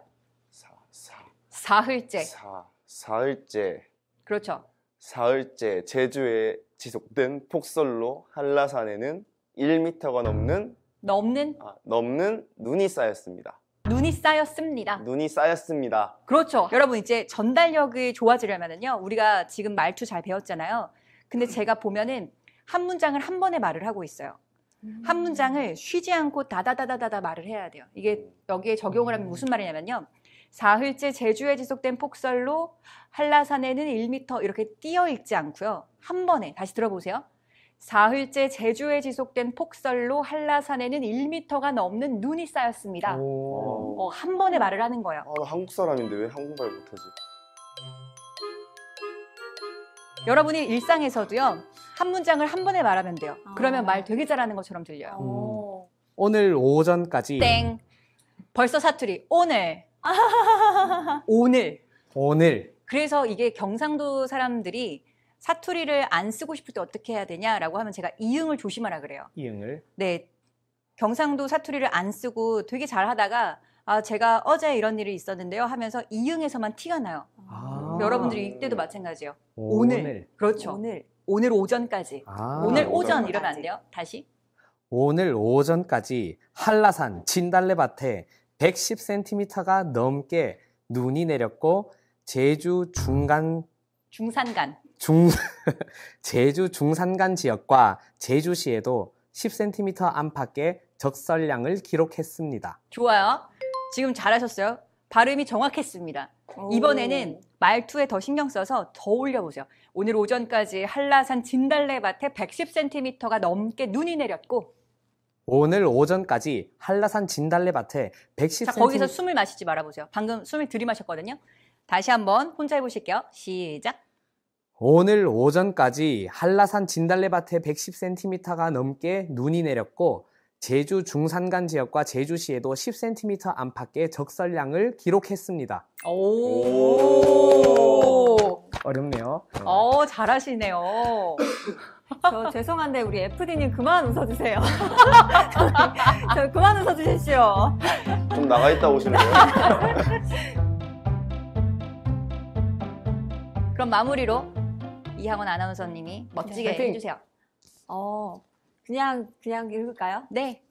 사흘째. 사흘째. 그렇죠. 사흘째 제주에 지속된 폭설로 한라산에는 1m가 넘는 눈이 쌓였습니다. 눈이 쌓였습니다. 눈이 쌓였습니다. 그렇죠. 여러분 이제 전달력이 좋아지려면요. 우리가 지금 말투 잘 배웠잖아요. 근데 제가 보면은 한 문장을 한 번에 말을 하고 있어요. 한 문장을 쉬지 않고 다다다다다다 말을 해야 돼요. 이게 여기에 적용을 하면 무슨 말이냐면요. 사흘째 제주에 지속된 폭설로 한라산에는 1m 이렇게 띄어 읽지 않고요. 한 번에 다시 들어보세요. 사흘째 제주에 지속된 폭설로 한라산에는 1m가 넘는 눈이 쌓였습니다. 한 번에 말을 하는 거예요. 나 한국 사람인데 왜 한국말 못하지? 여러분이 일상에서도요. 한 문장을 한 번에 말하면 돼요. 그러면 말 되게 잘하는 것처럼 들려요. 오늘 오전까지 땡. 벌써 사투리. 오늘. 오늘. 그래서 이게 경상도 사람들이 사투리를 안 쓰고 싶을 때 어떻게 해야 되냐라고 하면 제가 이응을 조심하라 그래요. 이응을? 네. 경상도 사투리를 안 쓰고 되게 잘하다가 제가 어제 이런 일이 있었는데요 하면서 이응에서만 티가 나요. 여러분들이 이때도 마찬가지예요. 오늘. 그렇죠. 오늘 오전까지. 오늘 오전 이러면 안 돼요. 다시. 오늘 오전까지 한라산 진달래밭에 110cm가 넘게 눈이 내렸고 제주 중산간 지역과 제주시에도 10cm 안팎의 적설량을 기록했습니다. 좋아요. 지금 잘하셨어요. 발음이 정확했습니다. 이번에는 말투에 더 신경 써서 더 올려보세요. 오늘 오전까지 한라산 진달래밭에 110cm가 넘게 눈이 내렸고 오늘 오전까지 한라산 진달래밭에 110cm 자, 거기서 숨을 마시지 말아보세요. 방금 숨을 들이마셨거든요. 다시 한번 혼자 해보실게요. 시작. 오늘 오전까지 한라산 진달래밭에 110cm가 넘게 눈이 내렸고 제주 중산간 지역과 제주시에도 10cm 안팎의 적설량을 기록했습니다. 오. 어렵네요. 잘하시네요. 저 죄송한데 우리 FD님 그만 웃어주세요. 저 그만 웃어주십시오. 좀 나가 있다 오실래요? 그럼 마무리로 이항원 아나운서님이 멋지게 파이팅! 해주세요. 그냥 읽을까요? 네.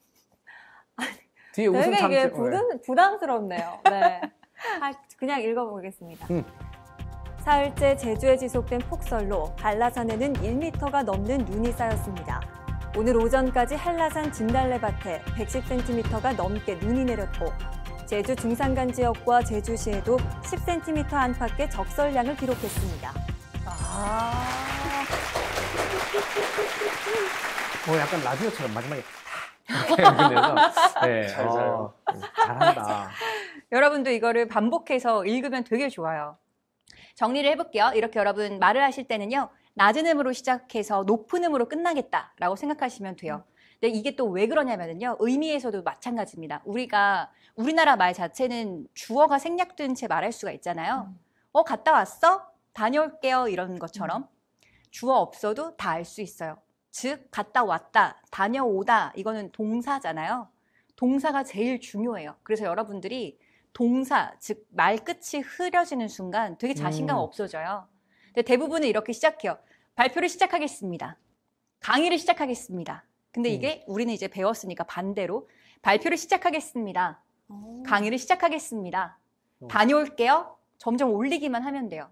뒤에 웃음 되게 이게 참지. 부담스럽네요. 네. 그냥 읽어보겠습니다. 사흘째 제주에 지속된 폭설로 한라산에는 1m가 넘는 눈이 쌓였습니다. 오늘 오전까지 한라산 진달래밭에 110cm가 넘게 눈이 내렸고 제주 중산간 지역과 제주시에도 10cm 안팎의 적설량을 기록했습니다. 약간 라디오처럼 마지막에 네, 잘한다. 여러분도 이거를 반복해서 읽으면 되게 좋아요. 정리를 해볼게요. 이렇게 여러분 말을 하실 때는요. 낮은 음으로 시작해서 높은 음으로 끝나겠다라고 생각하시면 돼요. 근데 이게 또 왜 그러냐면요. 의미에서도 마찬가지입니다. 우리나라 말 자체는 주어가 생략된 채 말할 수가 있잖아요. 갔다 왔어? 다녀올게요. 이런 것처럼. 주어 없어도 다 알 수 있어요. 즉, 갔다 왔다, 다녀오다, 이거는 동사잖아요. 동사가 제일 중요해요. 그래서 여러분들이 동사, 즉 말 끝이 흐려지는 순간 되게 자신감 없어져요. 근데 대부분은 이렇게 시작해요. 발표를 시작하겠습니다. 강의를 시작하겠습니다. 근데 이게 우리는 이제 배웠으니까 반대로 발표를 시작하겠습니다. 강의를 시작하겠습니다. 다녀올게요. 점점 올리기만 하면 돼요.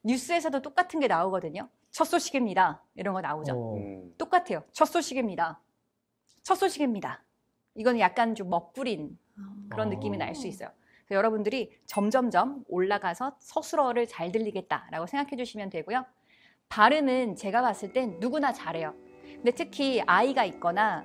뉴스에서도 똑같은 게 나오거든요. 첫 소식입니다. 이런 거 나오죠. 똑같아요. 첫 소식입니다. 첫 소식입니다. 이건 약간 좀 멋부린 그런 느낌이 날 수 있어요. 그래서 여러분들이 점점점 올라가서 서술어를 잘 들리겠다라고 생각해 주시면 되고요. 발음은 제가 봤을 땐 누구나 잘해요. 근데 특히 아이가 있거나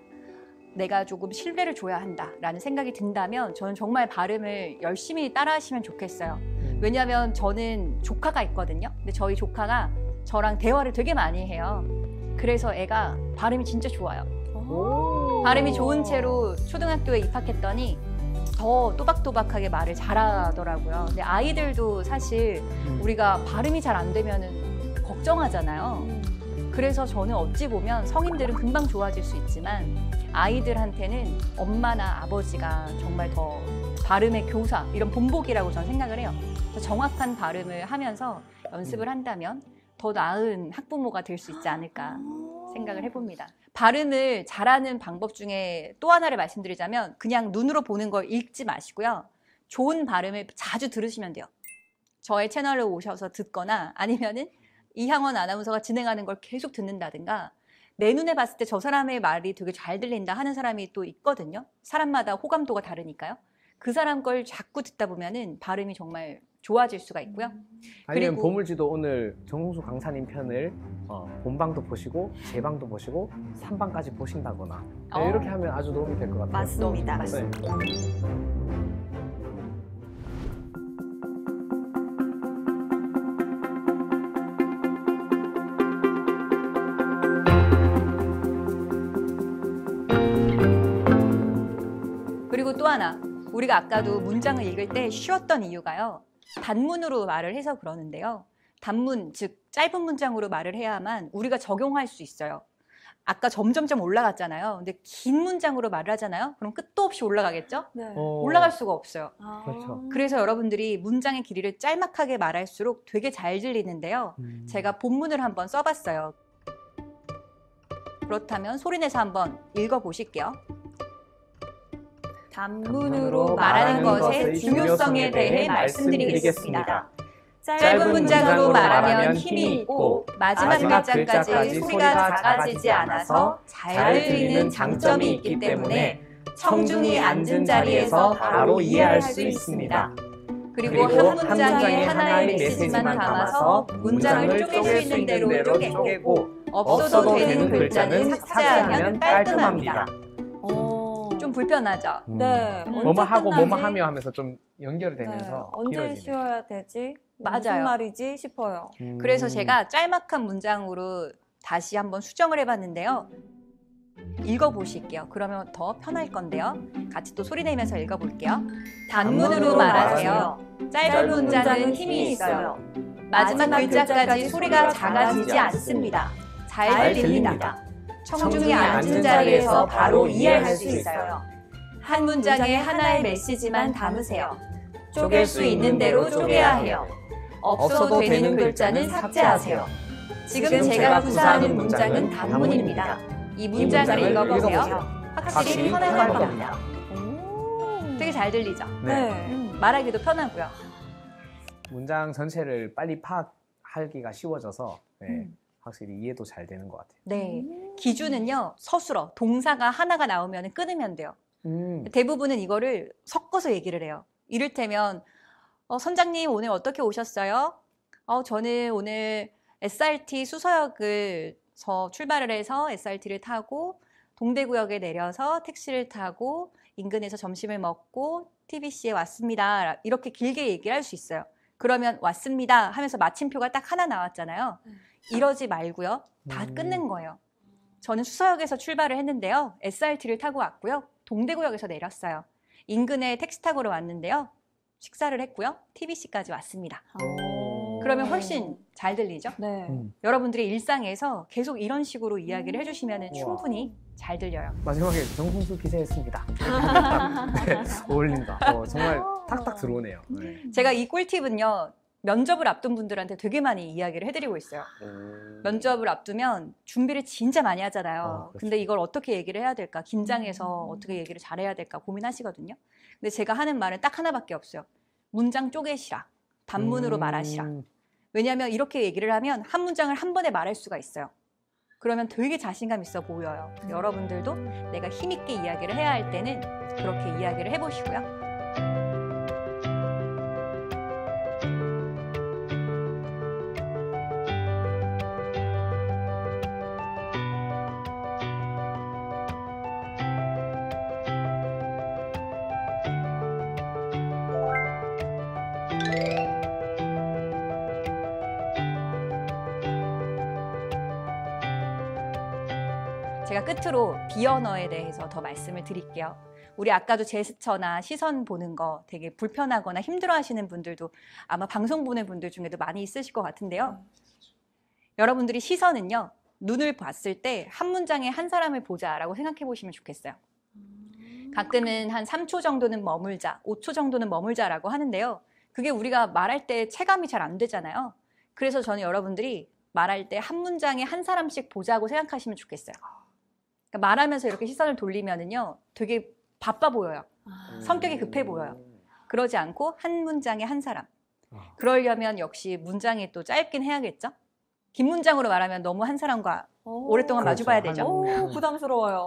내가 조금 신뢰를 줘야 한다라는 생각이 든다면 저는 정말 발음을 열심히 따라하시면 좋겠어요. 왜냐하면 저는 조카가 있거든요. 근데 저희 조카가 저랑 대화를 되게 많이 해요. 그래서 애가 발음이 진짜 좋아요. 발음이 좋은 채로 초등학교에 입학했더니 더 또박또박하게 말을 잘하더라고요. 근데 아이들도 사실 우리가 발음이 잘 안 되면은 걱정하잖아요. 그래서 저는 어찌 보면 성인들은 금방 좋아질 수 있지만 아이들한테는 엄마나 아버지가 정말 더 발음의 교사, 이런 본보기라고 저는 생각을 해요. 그래서 정확한 발음을 하면서 연습을 한다면 더 나은 학부모가 될 수 있지 않을까 생각을 해봅니다. 발음을 잘하는 방법 중에 또 하나를 말씀드리자면 그냥 눈으로 보는 걸 읽지 마시고요. 좋은 발음을 자주 들으시면 돼요. 저의 채널로 오셔서 듣거나 아니면은 이향원 아나운서가 진행하는 걸 계속 듣는다든가 내 눈에 봤을 때 저 사람의 말이 되게 잘 들린다 하는 사람이 또 있거든요. 사람마다 호감도가 다르니까요. 그 사람 걸 자꾸 듣다 보면은 발음이 정말 좋아질 수가 있고요. 아니면 그리고 보물지도 오늘 정홍수 강사님 편을 본방도 보시고 재방도 보시고 3방까지 보신다거나 네, 이렇게 하면 아주 도움이 될 것 같아요. 맞습니다. 네. 그리고 또 하나, 우리가 아까도 문장을 읽을 때 쉬었던 이유가요. 단문으로 말을 해서 그러는데요. 단문, 즉 짧은 문장으로 말을 해야만 우리가 적용할 수 있어요. 아까 점점점 올라갔잖아요. 근데 긴 문장으로 말을 하잖아요. 그럼 끝도 없이 올라가겠죠? 네. 올라갈 수가 없어요. 그렇죠. 그래서 여러분들이 문장의 길이를 짤막하게 말할수록 되게 잘 들리는데요. 제가 본문을 한번 써봤어요. 그렇다면 소리내서 한번 읽어보실게요. 단문으로 말하는 것의 중요성에 대해 말씀드리겠습니다. 짧은 문장으로 말하면 힘이 있고 마지막 글자까지 소리가 작아지지 않아서 잘 들리는 장점이 있기 때문에 청중이 앉은 자리에서 바로 이해할 수 있습니다. 그리고 한 문장에 하나의 메시지만 담아서 문장을 쪼갤 수 있는 대로 쪼개고 없어도 되는 글자는 삭제하면 깔끔합니다. 좀 불편하죠? 네. 뭐뭐 언제 하고 끝나지? 뭐뭐 하며 하면서 좀 연결이 네. 되면서 언제 길어지네요. 쉬어야 되지? 맞아요. 무슨 말이지 싶어요. 그래서 제가 짤막한 문장으로 다시 한번 수정을 해봤는데요. 읽어보실게요. 그러면 더 편할 건데요. 같이 또 소리 내면서 읽어볼게요. 단문으로 말하세요. 짧은 문장은 힘이 있어요. 마지막 글자까지 소리가 작아지지 않습니다. 잘 들립니다. 청중이 앉은 자리에서 바로 이해할 수 있어요. 한 문장에 하나의 메시지만 담으세요. 쪼갤 수 있는 대로 쪼개야 해요. 없어도 되는 글자는 삭제하세요. 지금 제가 구사하는 문장은 단문입니다. 이 문장을 읽어보세요. 확실히 편할 겁니다. 되게 잘 들리죠? 네. 말하기도 편하고요. 문장 전체를 빨리 파악하기가 쉬워져서 네, 확실히 이해도 잘 되는 것 같아요. 네. 기준은요, 서술어, 동사가 하나가 나오면 끊으면 돼요. 대부분은 이거를 섞어서 얘기를 해요. 이를테면, 선장님 오늘 어떻게 오셨어요? 저는 오늘 SRT 수서역에서 출발을 해서 SRT를 타고 동대구역에 내려서 택시를 타고 인근에서 점심을 먹고 TBC에 왔습니다. 이렇게 길게 얘기를 할 수 있어요. 그러면 왔습니다 하면서 마침표가 딱 하나 나왔잖아요. 이러지 말고요. 다 끊는 거예요. 저는 수서역에서 출발을 했는데요. SRT를 타고 왔고요. 동대구역에서 내렸어요. 인근에 택시 타고 왔는데요. 식사를 했고요. TBC까지 왔습니다. 그러면 훨씬 잘 들리죠? 네. 여러분들이 일상에서 계속 이런 식으로 이야기를 해주시면 충분히 잘 들려요. 마지막에 정홍수 기자였습니다. 네, 어울린다. 정말 탁탁 들어오네요. 네. 제가 이 꿀팁은요. 면접을 앞둔 분들한테 되게 많이 이야기를 해드리고 있어요. 면접을 앞두면 준비를 진짜 많이 하잖아요. 그렇죠. 근데 이걸 어떻게 얘기를 해야 될까? 긴장해서 어떻게 얘기를 잘해야 될까 고민하시거든요. 근데 제가 하는 말은 딱 하나밖에 없어요. 문장 쪼개시라. 단문으로 말하시라. 왜냐하면 이렇게 얘기를 하면 한 문장을 한 번에 말할 수가 있어요. 그러면 되게 자신감 있어 보여요. 여러분들도 내가 힘있게 이야기를 해야 할 때는 그렇게 이야기를 해보시고요. 제가 끝으로 비언어에 대해서 더 말씀을 드릴게요. 우리 아까도 제스처나 시선 보는 거 되게 불편하거나 힘들어하시는 분들도 아마 방송 보는 분들 중에도 많이 있으실 것 같은데요. 여러분들이 시선은요, 눈을 봤을 때 한 문장에 한 사람을 보자라고 생각해 보시면 좋겠어요. 가끔은 한 3초 정도는 머물자, 5초 정도는 머물자라고 하는데요. 그게 우리가 말할 때 체감이 잘 안 되잖아요. 그래서 저는 여러분들이 말할 때 한 문장에 한 사람씩 보자고 생각하시면 좋겠어요. 그러니까 말하면서 이렇게 시선을 돌리면은요, 되게 바빠 보여요. 성격이 급해 보여요. 그러지 않고 한 문장에 한 사람. 그러려면 역시 문장이 또 짧긴 해야겠죠? 긴 문장으로 말하면 너무 한 사람과 오랫동안 그렇죠. 마주봐야 되죠. 오, 부담스러워요.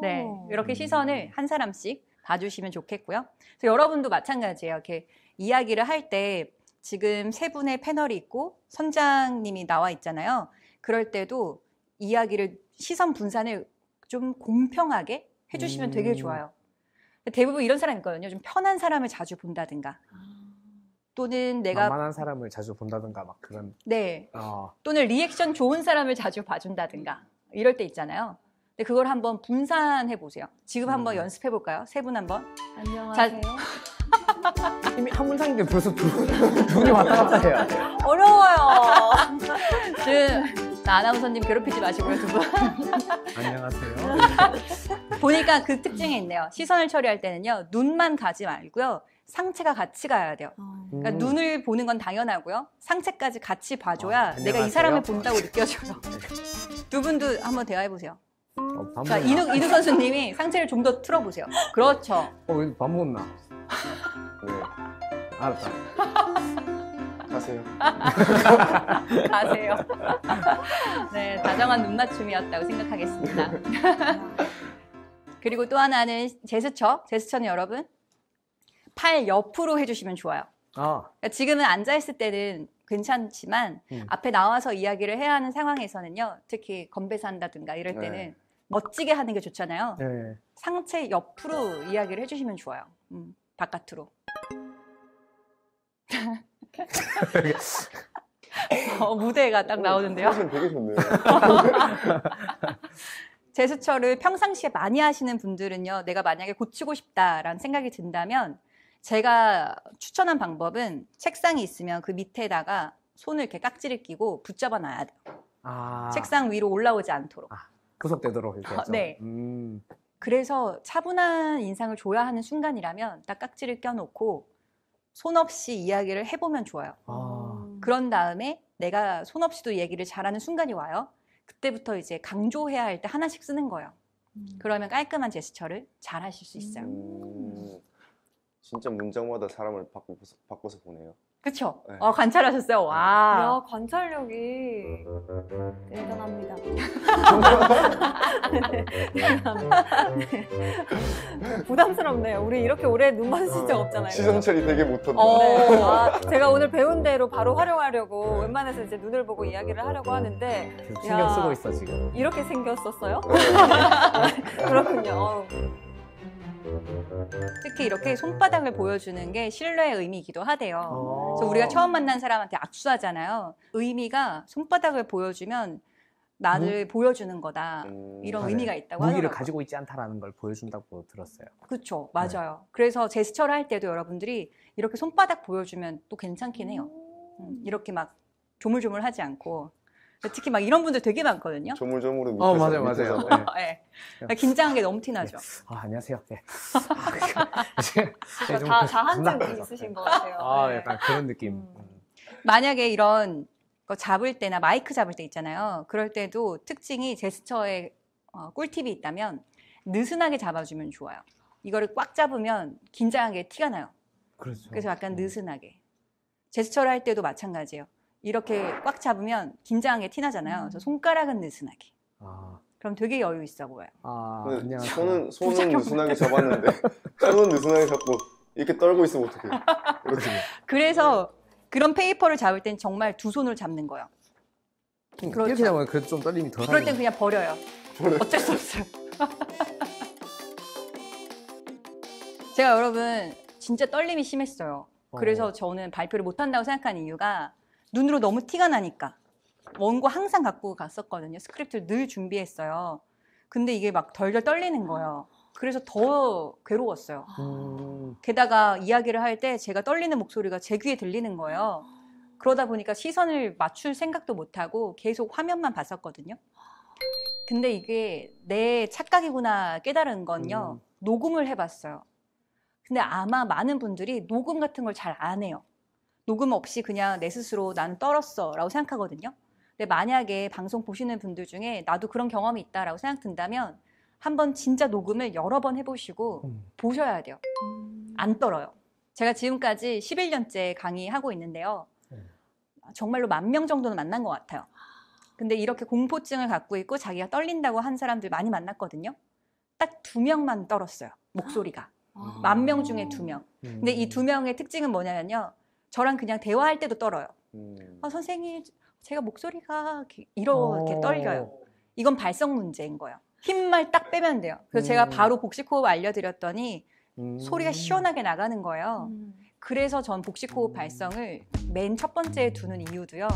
네, 이렇게 시선을 한 사람씩 봐주시면 좋겠고요. 그래서 여러분도 마찬가지예요. 이렇게 이야기를 할 때 지금 세 분의 패널이 있고 선장님이 나와 있잖아요. 그럴 때도 이야기를 시선 분산을 좀 공평하게 해주시면 되게 좋아요. 대부분 이런 사람이 있거든요. 좀 편한 사람을 자주 본다든가, 또는 내가 만만한 사람을 자주 본다든가 막 그런. 네, 또는 리액션 좋은 사람을 자주 봐준다든가 이럴 때 있잖아요. 근데 그걸 한번 분산해 보세요. 지금 한번 연습해 볼까요? 세 분 한번. 안녕하세요. 이미 한 문장인데 벌써 눈이 왔다 갔다 해요. 어려워요. 아나운서님 괴롭히지 마시고요, 두 분. 안녕하세요. 보니까 그 특징이 있네요. 시선을 처리할 때는요, 눈만 가지 말고요, 상체가 같이 가야 돼요. 그러니까 눈을 보는 건 당연하고요, 상체까지 같이 봐줘야 내가 이 사람을 본다고 느껴져요. 두 분도 한번 대화해 보세요. 자, 이누 선수님이 상체를 좀 더 틀어보세요. 그렇죠. 왜 밥 먹나? 네. 알았다. 가세요. 가세요. 네, 다정한 눈 맞춤이었다고 생각하겠습니다. 그리고 또 하나는 제스처. 제스처는 여러분, 팔 옆으로 해주시면 좋아요. 그러니까 지금은 앉아있을 때는 괜찮지만 앞에 나와서 이야기를 해야 하는 상황에서는요, 특히 건배사 한다든가 이럴 때는 네. 멋지게 하는 게 좋잖아요. 네. 상체 상체 옆으로 이야기를 해주시면 좋아요. 바깥으로. 무대가 딱 나오는데요. 표정 되게 좋네요. 제스처를 평상시에 많이 하시는 분들은요, 내가 만약에 고치고 싶다라는 생각이 든다면 제가 추천한 방법은 책상이 있으면 그 밑에다가 손을 이렇게 깍지를 끼고 붙잡아 놔야 돼요. 책상 위로 올라오지 않도록. 구석되도록 이렇게 해서. 네. 그래서 차분한 인상을 줘야 하는 순간이라면 딱 깍지를 껴놓고 손 없이 이야기를 해보면 좋아요. 그런 다음에 내가 손 없이도 얘기를 잘하는 순간이 와요. 그때부터 이제 강조해야 할 때 하나씩 쓰는 거예요. 그러면 깔끔한 제스처를 잘 하실 수 있어요. 진짜 문장마다 사람을 바꿔서 보네요. 그쵸? 네. 관찰하셨어요? 와. 야, 관찰력이 대단합니다. 부담스럽네요. 우리 이렇게 오래 눈 마주친 적 없잖아요. 시선 처리 되게 못한다. 네. 제가 오늘 배운 대로 바로 활용하려고 웬만해서 이제 눈을 보고 이야기를 하려고 하는데 신경 쓰고 있어 지금. 이렇게 생겼었어요? 그렇군요. 특히 이렇게 손바닥을 보여주는 게 신뢰의 의미이기도 하대요. 그래서 우리가 처음 만난 사람한테 악수하잖아요. 의미가 손바닥을 보여주면 나를 보여주는 거다. 이런 의미가 있다고 무기를 하더라고요. 가지고 있지 않다라는 걸 보여준다고 들었어요. 그렇죠. 맞아요. 그래서 제스처를 할 때도 여러분들이 이렇게 손바닥 보여주면 또 괜찮긴 해요. 이렇게 막 조물조물하지 않고. 특히 막 이런 분들 되게 많거든요. 조물조물은 밑에서. 맞아요. 밑에서. 네. 네. 긴장한 게 너무 티나죠. 안녕하세요. 네. 다 한증 있으신 것 같아요. 네. 약간 그런 느낌. 만약에 이런 거 잡을 때나 마이크 잡을 때 있잖아요. 그럴 때도 특징이 제스처에 꿀팁이 있다면 느슨하게 잡아주면 좋아요. 이거를 꽉 잡으면 긴장하게 티가 나요. 그렇죠. 그래서 약간 느슨하게. 제스처를 할 때도 마찬가지예요. 이렇게 꽉 잡으면 긴장하게 티 나잖아요. 그래서 손가락은 느슨하게. 그럼 되게 여유 있어 보여요. 안녕하세요. 손은 느슨하게 잡았는데 손은 느슨하게 잡고 이렇게 떨고 있으면 어떡해요? 그래서 그런 페이퍼를 잡을 땐 정말 두 손으로 잡는 거예요. 그렇죠. 이렇게 잡으면 그래도 좀 떨림이 덜. 그럴 땐 그냥 버려요. 어쩔 수 없어요. 제가 여러분 진짜 떨림이 심했어요. 그래서 저는 발표를 못한다고 생각한 이유가 눈으로 너무 티가 나니까. 원고 항상 갖고 갔었거든요. 스크립트를 늘 준비했어요. 근데 이게 막 덜덜 떨리는 거예요. 그래서 더 괴로웠어요. 음. 게다가 이야기를 할 때 제가 떨리는 목소리가 제 귀에 들리는 거예요. 그러다 보니까 시선을 맞출 생각도 못하고 계속 화면만 봤었거든요. 근데 이게 내 착각이구나 깨달은 건요. 녹음을 해봤어요. 근데 아마 많은 분들이 녹음 같은 걸 잘 안 해요. 녹음 없이 그냥 내 스스로 난 떨었어 라고 생각하거든요. 근데 만약에 방송 보시는 분들 중에 나도 그런 경험이 있다라고 생각 든다면 한번 진짜 녹음을 여러 번 해보시고 보셔야 돼요. 안 떨어요. 제가 지금까지 11년째 강의하고 있는데요. 정말로 10,000명 정도는 만난 것 같아요. 근데 이렇게 공포증을 갖고 있고 자기가 떨린다고 한 사람들 많이 만났거든요. 딱 2명만 떨었어요. 목소리가. 10,000명 중에 2명. 근데 이 2명의 특징은 뭐냐면요. 저랑 그냥 대화할 때도 떨어요. 선생님, 제가 목소리가 이렇게 떨려요. 이건 발성 문제인 거예요. 힘만 딱 빼면 돼요. 그래서 제가 바로 복식호흡 알려드렸더니 소리가 시원하게 나가는 거예요. 그래서 전 복식호흡 발성을 맨 첫 번째에 두는 이유도요.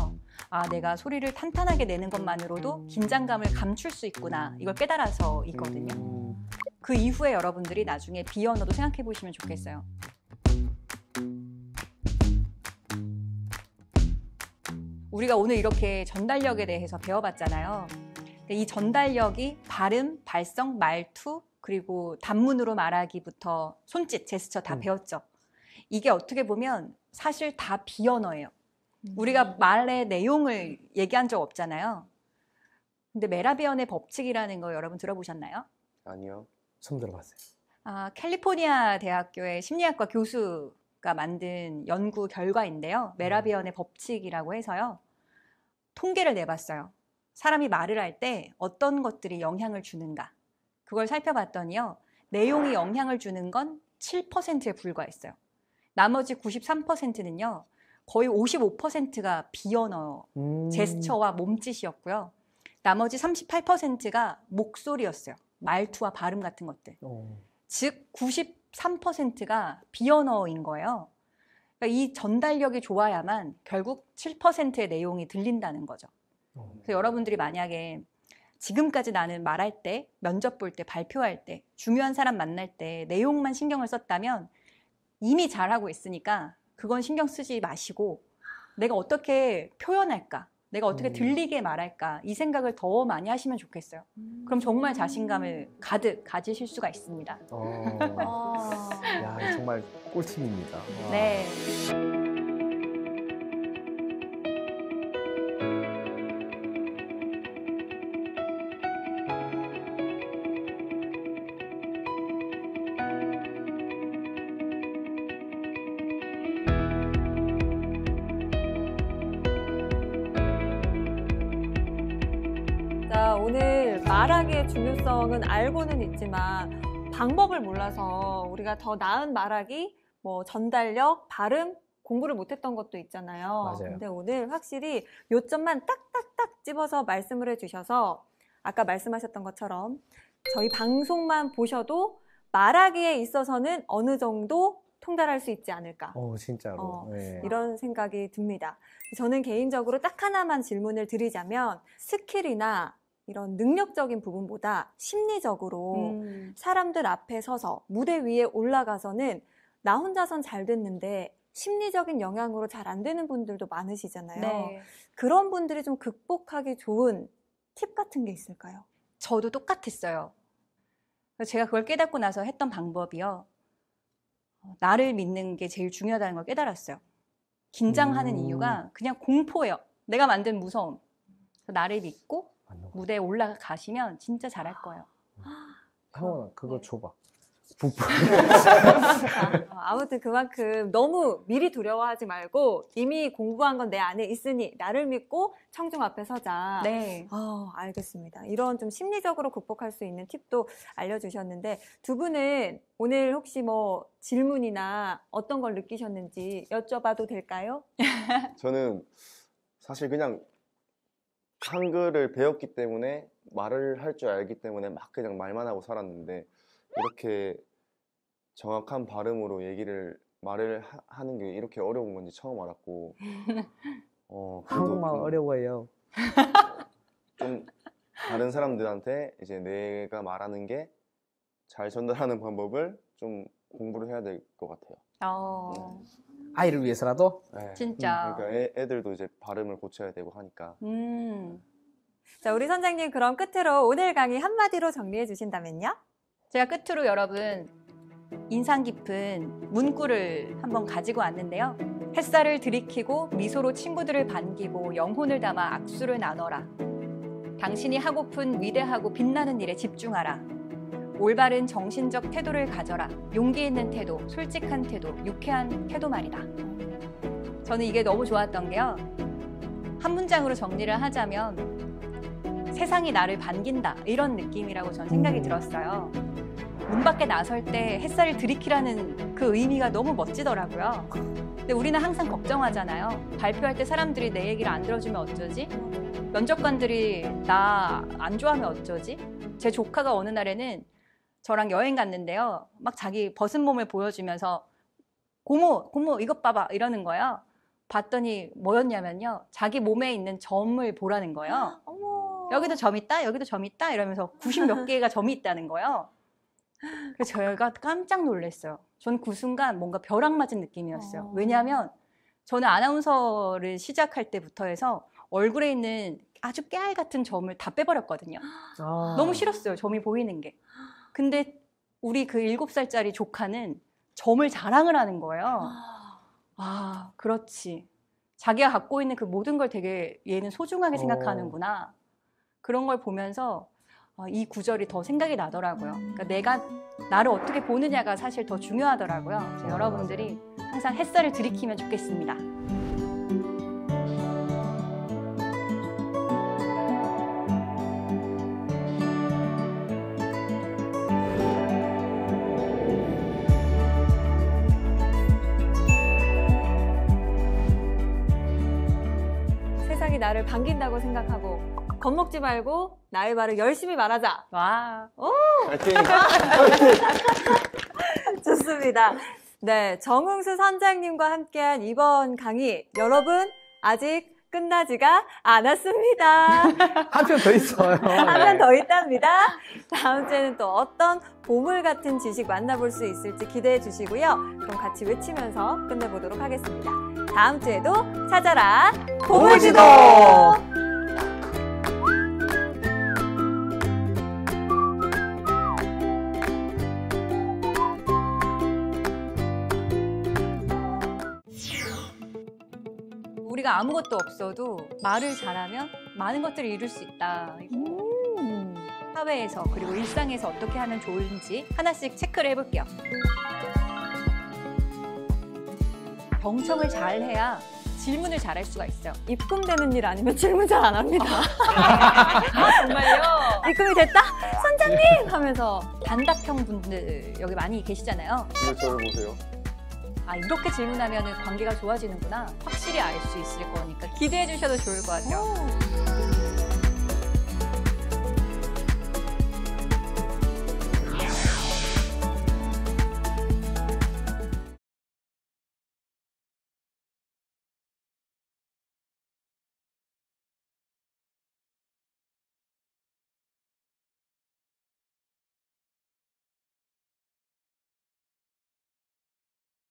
아, 내가 소리를 탄탄하게 내는 것만으로도 긴장감을 감출 수 있구나. 이걸 깨달아서이거든요. 그 이후에 여러분들이 나중에 비언어도 생각해 보시면 좋겠어요. 우리가 오늘 이렇게 전달력에 대해서 배워봤잖아요. 이 전달력이 발음, 발성, 말투, 그리고 단문으로 말하기부터 손짓, 제스처 다 배웠죠. 이게 어떻게 보면 사실 다 비언어예요. 우리가 말의 내용을 얘기한 적 없잖아요. 근데 메라비언의 법칙이라는 거 여러분 들어보셨나요? 아니요. 처음 들어봤어요. 캘리포니아 대학교의 심리학과 교수가 만든 연구 결과인데요. 메라비언의 법칙이라고 해서요. 통계를 내봤어요. 사람이 말을 할 때 어떤 것들이 영향을 주는가. 그걸 살펴봤더니요. 내용이 영향을 주는 건 7%에 불과했어요. 나머지 93%는요. 거의 55%가 비언어, 제스처와 몸짓이었고요. 나머지 38%가 목소리였어요. 말투와 발음 같은 것들. 즉 93%가 비언어인 거예요. 그러니까 이 전달력이 좋아야만 결국 7%의 내용이 들린다는 거죠. 그래서 여러분들이 만약에 지금까지 나는 말할 때, 면접 볼 때, 발표할 때, 중요한 사람 만날 때 내용만 신경을 썼다면 이미 잘하고 있으니까 그건 신경 쓰지 마시고 내가 어떻게 표현할까? 내가 어떻게 들리게 말할까? 이 생각을 더 많이 하시면 좋겠어요. 그럼 정말 자신감을 가득 가지실 수가 있습니다. 야, 정말 꿀팁입니다. 와. 네. 자, 오늘 말하기의 중요성은 알고는 있지만 방법을 몰라서 우리가 더 나은 말하기, 뭐 전달력, 발음, 공부를 못했던 것도 있잖아요. 맞아요. 근데 오늘 확실히 요점만 딱딱딱 집어서 말씀을 해주셔서 아까 말씀하셨던 것처럼 저희 방송만 보셔도 말하기에 있어서는 어느 정도 통달할 수 있지 않을까. 진짜로. 네. 이런 생각이 듭니다. 저는 개인적으로 딱 하나만 질문을 드리자면 스킬이나 이런 능력적인 부분보다 심리적으로 사람들 앞에 서서 무대 위에 올라가서는 나 혼자선 잘 됐는데 심리적인 영향으로 잘 안 되는 분들도 많으시잖아요. 네. 그런 분들이 좀 극복하기 좋은 팁 같은 게 있을까요? 저도 똑같았어요. 제가 그걸 깨닫고 나서 했던 방법이요. 나를 믿는 게 제일 중요하다는 걸 깨달았어요. 긴장하는 이유가 그냥 공포예요. 내가 만든 무서움. 나를 믿고 무대에 올라가시면 진짜 잘할 거예요. 형아, 그거 줘봐. 아무튼 그만큼 너무 미리 두려워하지 말고 이미 공부한 건 내 안에 있으니 나를 믿고 청중 앞에 서자. 네. 알겠습니다. 이런 좀 심리적으로 극복할 수 있는 팁도 알려주셨는데 두 분은 오늘 혹시 뭐 질문이나 어떤 걸 느끼셨는지 여쭤봐도 될까요? 저는 사실 그냥 한글을 배웠기 때문에 말을 할 줄 알기 때문에 막 그냥 말만 하고 살았는데 이렇게 정확한 발음으로 말을 하는 게 이렇게 어려운 건지 처음 알았고 한국말 어려워요. 좀 다른 사람들한테 이제 내가 말하는 게 잘 전달하는 방법을 좀 공부를 해야 될 것 같아요. 아이를 위해서라도? 네. 진짜. 그러니까 애들도 이제 발음을 고쳐야 되고 하니까. 자, 우리 선장님 그럼 끝으로 오늘 강의 한마디로 정리해 주신다면요? 제가 끝으로 여러분 인상 깊은 문구를 한번 가지고 왔는데요. 햇살을 들이키고 미소로 친구들을 반기고 영혼을 담아 악수를 나눠라. 당신이 하고픈 위대하고 빛나는 일에 집중하라. 올바른 정신적 태도를 가져라. 용기 있는 태도, 솔직한 태도, 유쾌한 태도 말이다. 저는 이게 너무 좋았던 게요. 한 문장으로 정리를 하자면 세상이 나를 반긴다 이런 느낌이라고 저는 생각이 들었어요. 문 밖에 나설 때 햇살을 들이키라는 그 의미가 너무 멋지더라고요. 근데 우리는 항상 걱정하잖아요. 발표할 때 사람들이 내 얘기를 안 들어주면 어쩌지? 면접관들이 나 안 좋아하면 어쩌지? 제 조카가 어느 날에는 저랑 여행 갔는데요. 막 자기 벗은 몸을 보여주면서 고모 이것 봐봐 이러는 거예요. 봤더니 뭐였냐면요. 자기 몸에 있는 점을 보라는 거예요. 어머. 여기도 점 있다, 여기도 점 있다 이러면서 90 몇 개가 점이 있다는 거예요. 그래서 저희가 깜짝 놀랐어요. 전 그 순간 뭔가 벼락 맞은 느낌이었어요. 왜냐하면 저는 아나운서를 시작할 때부터 해서 얼굴에 있는 아주 깨알 같은 점을 다 빼버렸거든요. 너무 싫었어요. 점이 보이는 게. 근데 우리 그 7살짜리 조카는 점을 자랑을 하는 거예요. 아, 그렇지. 자기가 갖고 있는 그 모든 걸 되게 얘는 소중하게 생각하는구나. 그런 걸 보면서 이 구절이 더 생각이 나더라고요. 그러니까 내가 나를 어떻게 보느냐가 사실 더 중요하더라고요. 그래서 여러분들이 항상 햇살을 들이키면 좋겠습니다. 세상이 나를 반긴다고 생각하고 겁먹지 말고 나의 말을 열심히 말하자. 와, 파이팅! 좋습니다. 네, 정웅수 선장님과 함께한 이번 강의 여러분 아직 끝나지가 않았습니다. 한 편 더 있어요. 한 편 더 있답니다. 다음 주에는 또 어떤 보물 같은 지식 만나볼 수 있을지 기대해 주시고요. 그럼 같이 외치면서 끝내보도록 하겠습니다. 다음 주에도 찾아라 보물지도! 우리가 아무것도 없어도 말을 잘하면 많은 것들을 이룰 수 있다. 사회에서 그리고 일상에서 어떻게 하면 좋은지 하나씩 체크를 해볼게요. 경청을 잘 해야 질문을 잘할 수가 있어요. 입금되는 일 아니면 질문 잘 안 합니다. 정말요? 입금이 됐다? 선장님! 하면서 단답형 분들 여기 많이 계시잖아요. 왜 저를 보세요? 아, 이렇게 질문하면 관계가 좋아지는구나. 확실히 알 수 있을 거니까 기대해 주셔도 좋을 것 같아요.